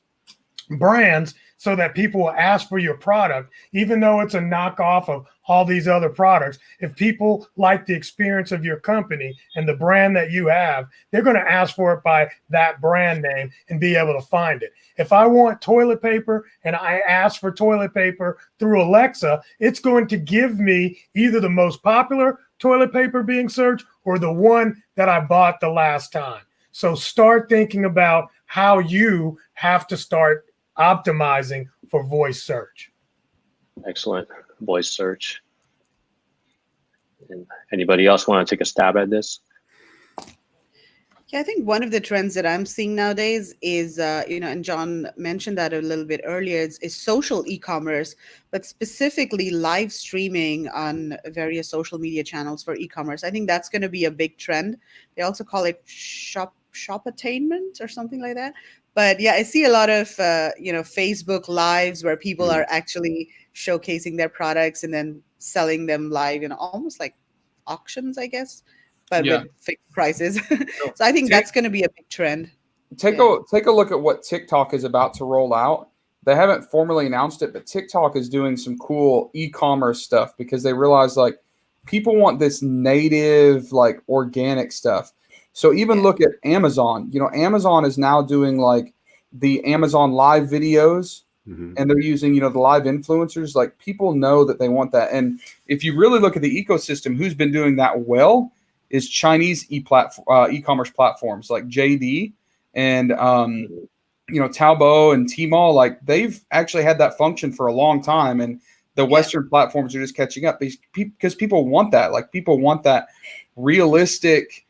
brands, so that people will ask for your product, even though it's a knockoff of all these other products. If people like the experience of your company and the brand that you have, they're going to ask for it by that brand name and be able to find it. If I want toilet paper and I ask for toilet paper through Alexa, it's going to give me either the most popular toilet paper being searched or the one that I bought the last time. So start thinking about how you have to start optimizing for voice search. Excellent. Voice search. And anybody else want to take a stab at this? Yeah, I think one of the trends that I'm seeing nowadays is, and John mentioned that a little bit earlier, is social e-commerce, but specifically live streaming on various social media channels for e-commerce. I think that's going to be a big trend. They also call it shop-attainment or something like that. But yeah, I see a lot of, Facebook lives where people are actually showcasing their products and then selling them live, almost like auctions, I guess, but with fixed prices. So I think that's going to be a big trend. Take a look at what TikTok is about to roll out. They haven't formally announced it, but TikTok is doing some cool e-commerce stuff because they realize like people want this native, like organic stuff. So even look at Amazon. Amazon is now doing like the Amazon live videos, and they're using, the live influencers. Like people know that they want that. And if you really look at the ecosystem, who's been doing that well is Chinese e-commerce platforms like JD and Taobao and Tmall. Like they've actually had that function for a long time, and the Western platforms are just catching up because people want that. Like people want that realistic,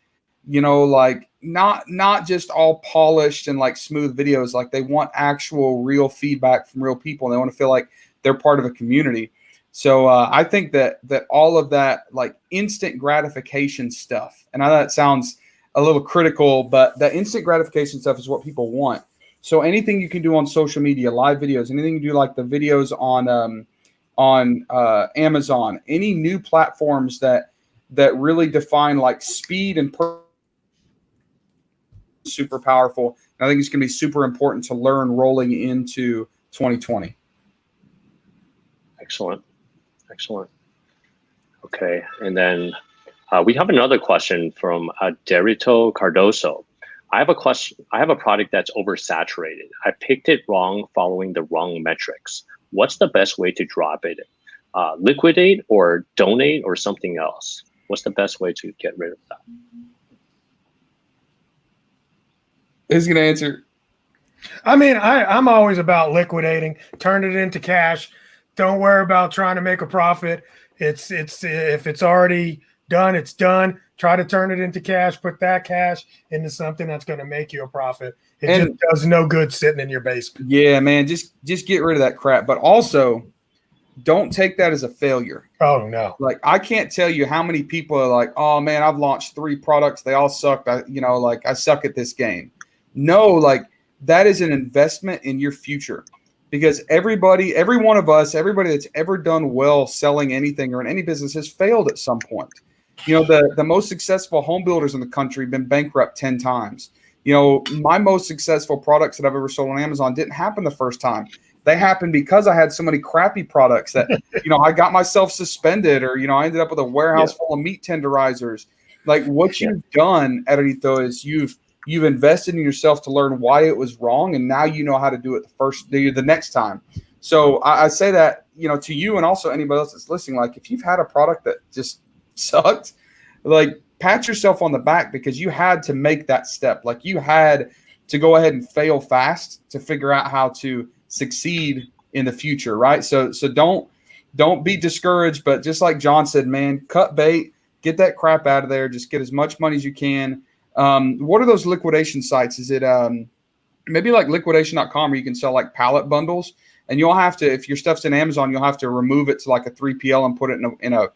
like not just all polished and like smooth videos. Like they want actual real feedback from real people, and they want to feel like they're part of a community. So I think that all of that like instant gratification stuff, and I know that sounds a little critical, but that instant gratification stuff is what people want. So anything you can do on social media, live videos, anything you do like the videos on Amazon, any new platforms that really define like speed and super powerful. And I think it's going to be super important to learn rolling into 2020. Excellent. Okay, and then we have another question from Derito Cardoso. I have a question. I have a product that's oversaturated. I picked it wrong following the wrong metrics. What's the best way to drop it? Liquidate or donate or something else? What's the best way to get rid of that? Who's gonna answer? I mean, I'm always about liquidating, turn it into cash. Don't worry about trying to make a profit. It's if it's already done, it's done. Try to turn it into cash, put that cash into something that's going to make you a profit. It just does no good sitting in your basement. Yeah, man, just get rid of that crap. But also, don't take that as a failure. Oh, no. Like, I can't tell you how many people are like, oh, man, I've launched 3 products. They all sucked. I suck at this game. No, like, that is an investment in your future. Because every one of us, everybody that's ever done well selling anything or in any business has failed at some point. The most successful home builders in the country have been bankrupt 10 times. My most successful products that I've ever sold on Amazon didn't happen the first time. They happened because I had so many crappy products that, I got myself suspended, or, I ended up with a warehouse full of meat tenderizers. Like, what you've done, Edito, is you've invested in yourself to learn why it was wrong, and now you know how to do it the next time. So I say that, to you and also anybody else that's listening, like, if you've had a product that just sucked, like, pat yourself on the back because you had to make that step. Like, you had to go ahead and fail fast to figure out how to succeed in the future, right? So don't be discouraged, but just like John said, man, cut bait, get that crap out of there, just get as much money as you can. What are those liquidation sites? Is it maybe like liquidation.com where you can sell like pallet bundles, and you'll have to, if your stuff's in Amazon, you'll have to remove it to like a 3PL and put it in a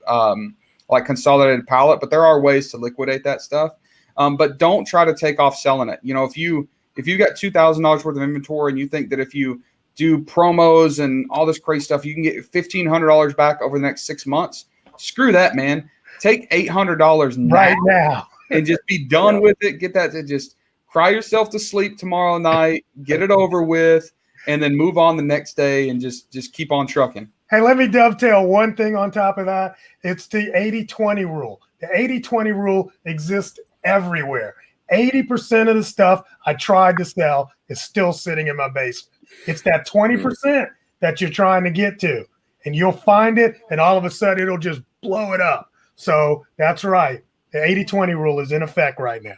like consolidated pallet. But there are ways to liquidate that stuff. But don't try to take off selling it. If you've got $2,000 worth of inventory and you think that if you do promos and all this crazy stuff, you can get $1,500 back over the next 6 months, screw that, man. Take $800 right now and just be done with it. Get that to just cry yourself to sleep tomorrow night, get it over with, and then move on the next day and just keep on trucking. Hey, let me dovetail one thing on top of that. It's the 80-20 rule. The 80-20 rule exists everywhere. 80% of the stuff I tried to sell is still sitting in my basement. It's that 20% that you're trying to get to, and you'll find it, and all of a sudden it'll just blow it up. So that's right. The 80-20 rule is in effect right now.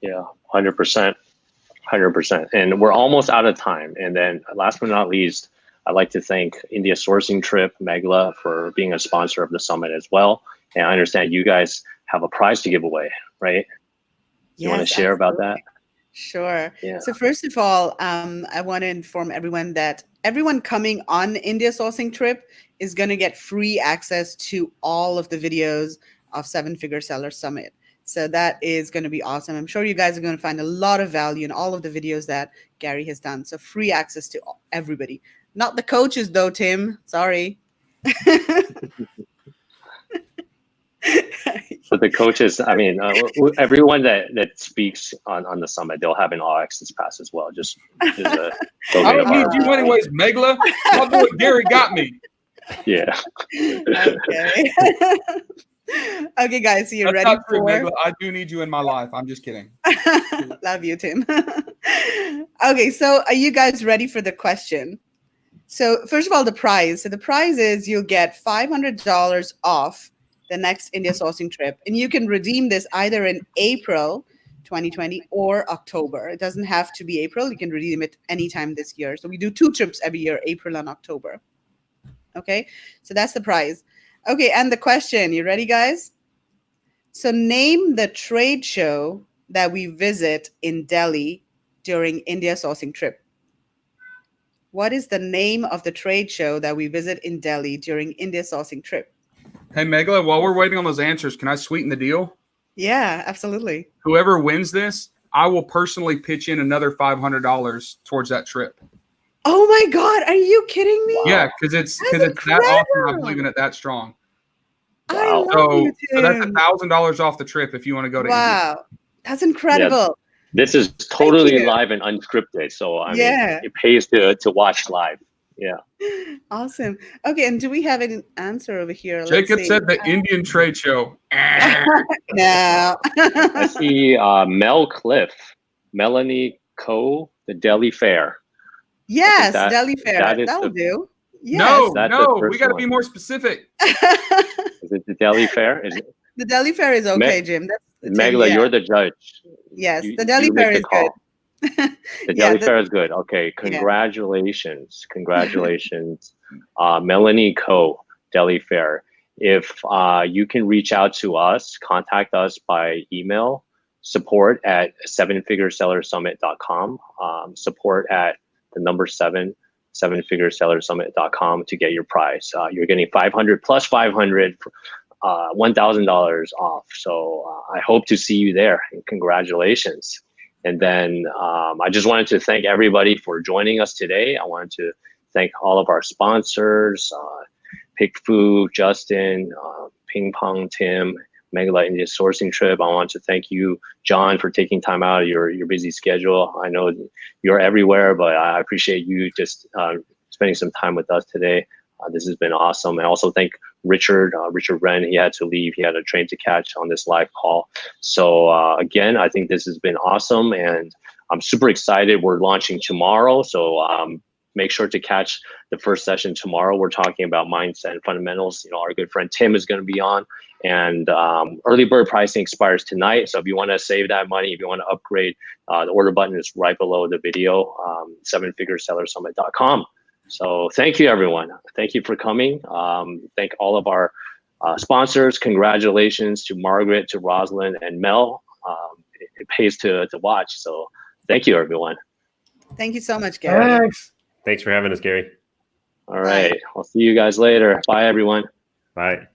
Yeah, 100%. 100%. And we're almost out of time. And then last but not least, I'd like to thank India Sourcing Trip, Megla, for being a sponsor of the summit as well. And I understand you guys have a prize to give away, right? You want to share about that? Sure. Yeah. So first of all, I want to inform everyone that everyone coming on India Sourcing Trip is going to get free access to all of the videos of 7-Figure Seller Summit. So that is going to be awesome. I'm sure you guys are going to find a lot of value in all of the videos that Gary has done. So free access to everybody. Not the coaches though, Tim. Sorry. But the coaches, I mean, everyone that speaks on the summit, they'll have an all access pass as well. Just I don't need you anyways, Megla. I'll do what Gary got me. Yeah. Okay. Okay, guys, so you're That's ready not true, Megla. I do need you in my life. I'm just kidding. Love you, Tim. Okay, so are you guys ready for the question? So first of all, the prize. So the prize is you'll get $500 off the next India Sourcing Trip. And you can redeem this either in April 2020 or October. It doesn't have to be April. You can redeem it anytime this year. So we do 2 trips every year, April and October. Okay, so that's the prize. Okay, and the question, you ready, guys? So name the trade show that we visit in Delhi during India Sourcing Trip. What is the name of the trade show that we visit in Delhi during India Sourcing Trip? Hey, Megla, while we're waiting on those answers, can I sweeten the deal? Yeah, absolutely. Whoever wins this, I will personally pitch in another $500 towards that trip. Oh my God, are you kidding me? Yeah, because it's that awesome. I believe in it that strong. Wow. So that's $1,000 off the trip if you want to go to India. Wow, that's incredible. Yeah. This is totally live and unscripted, so I mean, it pays to watch live. Yeah. Awesome. Okay, and do we have an answer over here? Let's Jacob see. said the Indian trade show. No. I see Mel Cliff, Melanie Coe, the Delhi Fair. Yes, that- Delhi Fair. that is That'll the- do. Yes. That's the we first got to one. be more specific. Is it the Delhi Fair? Is it? The Delhi Fair is okay, Jim. That's Tim, Megla, yeah. you're the judge. Yes, You- the Delhi you make Fair the is call. good. The Yeah, Delhi Fair is good. Okay, congratulations, congratulations, Melanie Coe, Delhi Fair. If you can reach out to us, contact us by email, support at sevenfiguresellersummit.com, support at the number 7, sevenfiguresellersummit.com to get your prize. You're getting 500 plus 500, $1,000 off. So I hope to see you there. And congratulations. And then I just wanted to thank everybody for joining us today. I wanted to thank all of our sponsors, PickFu, Justin, Ping Pong, Tim, Megalight India Sourcing Trip. I want to thank you, John, for taking time out of your busy schedule. I know you're everywhere, but I appreciate you just spending some time with us today. This has been awesome. And also thank Richard Wren. He had to leave. He had a train to catch on this live call. So again, I think this has been awesome, and I'm super excited. We're launching tomorrow, so make sure to catch the first session tomorrow. We're talking about mindset and fundamentals. You know, our good friend Tim is going to be on, and early bird pricing expires tonight. So if you want to save that money, if you want to upgrade, the order button is right below the video. sevenfiguresellersummit.com. So thank you, everyone. Thank you for coming. Thank all of our sponsors. Congratulations to Margaret, to Rosalind, and Mel. It pays to watch. So thank you, everyone. Thank you so much, Gary. Thanks. Thanks for having us, Gary. All right. I'll see you guys later. Bye, everyone. Bye.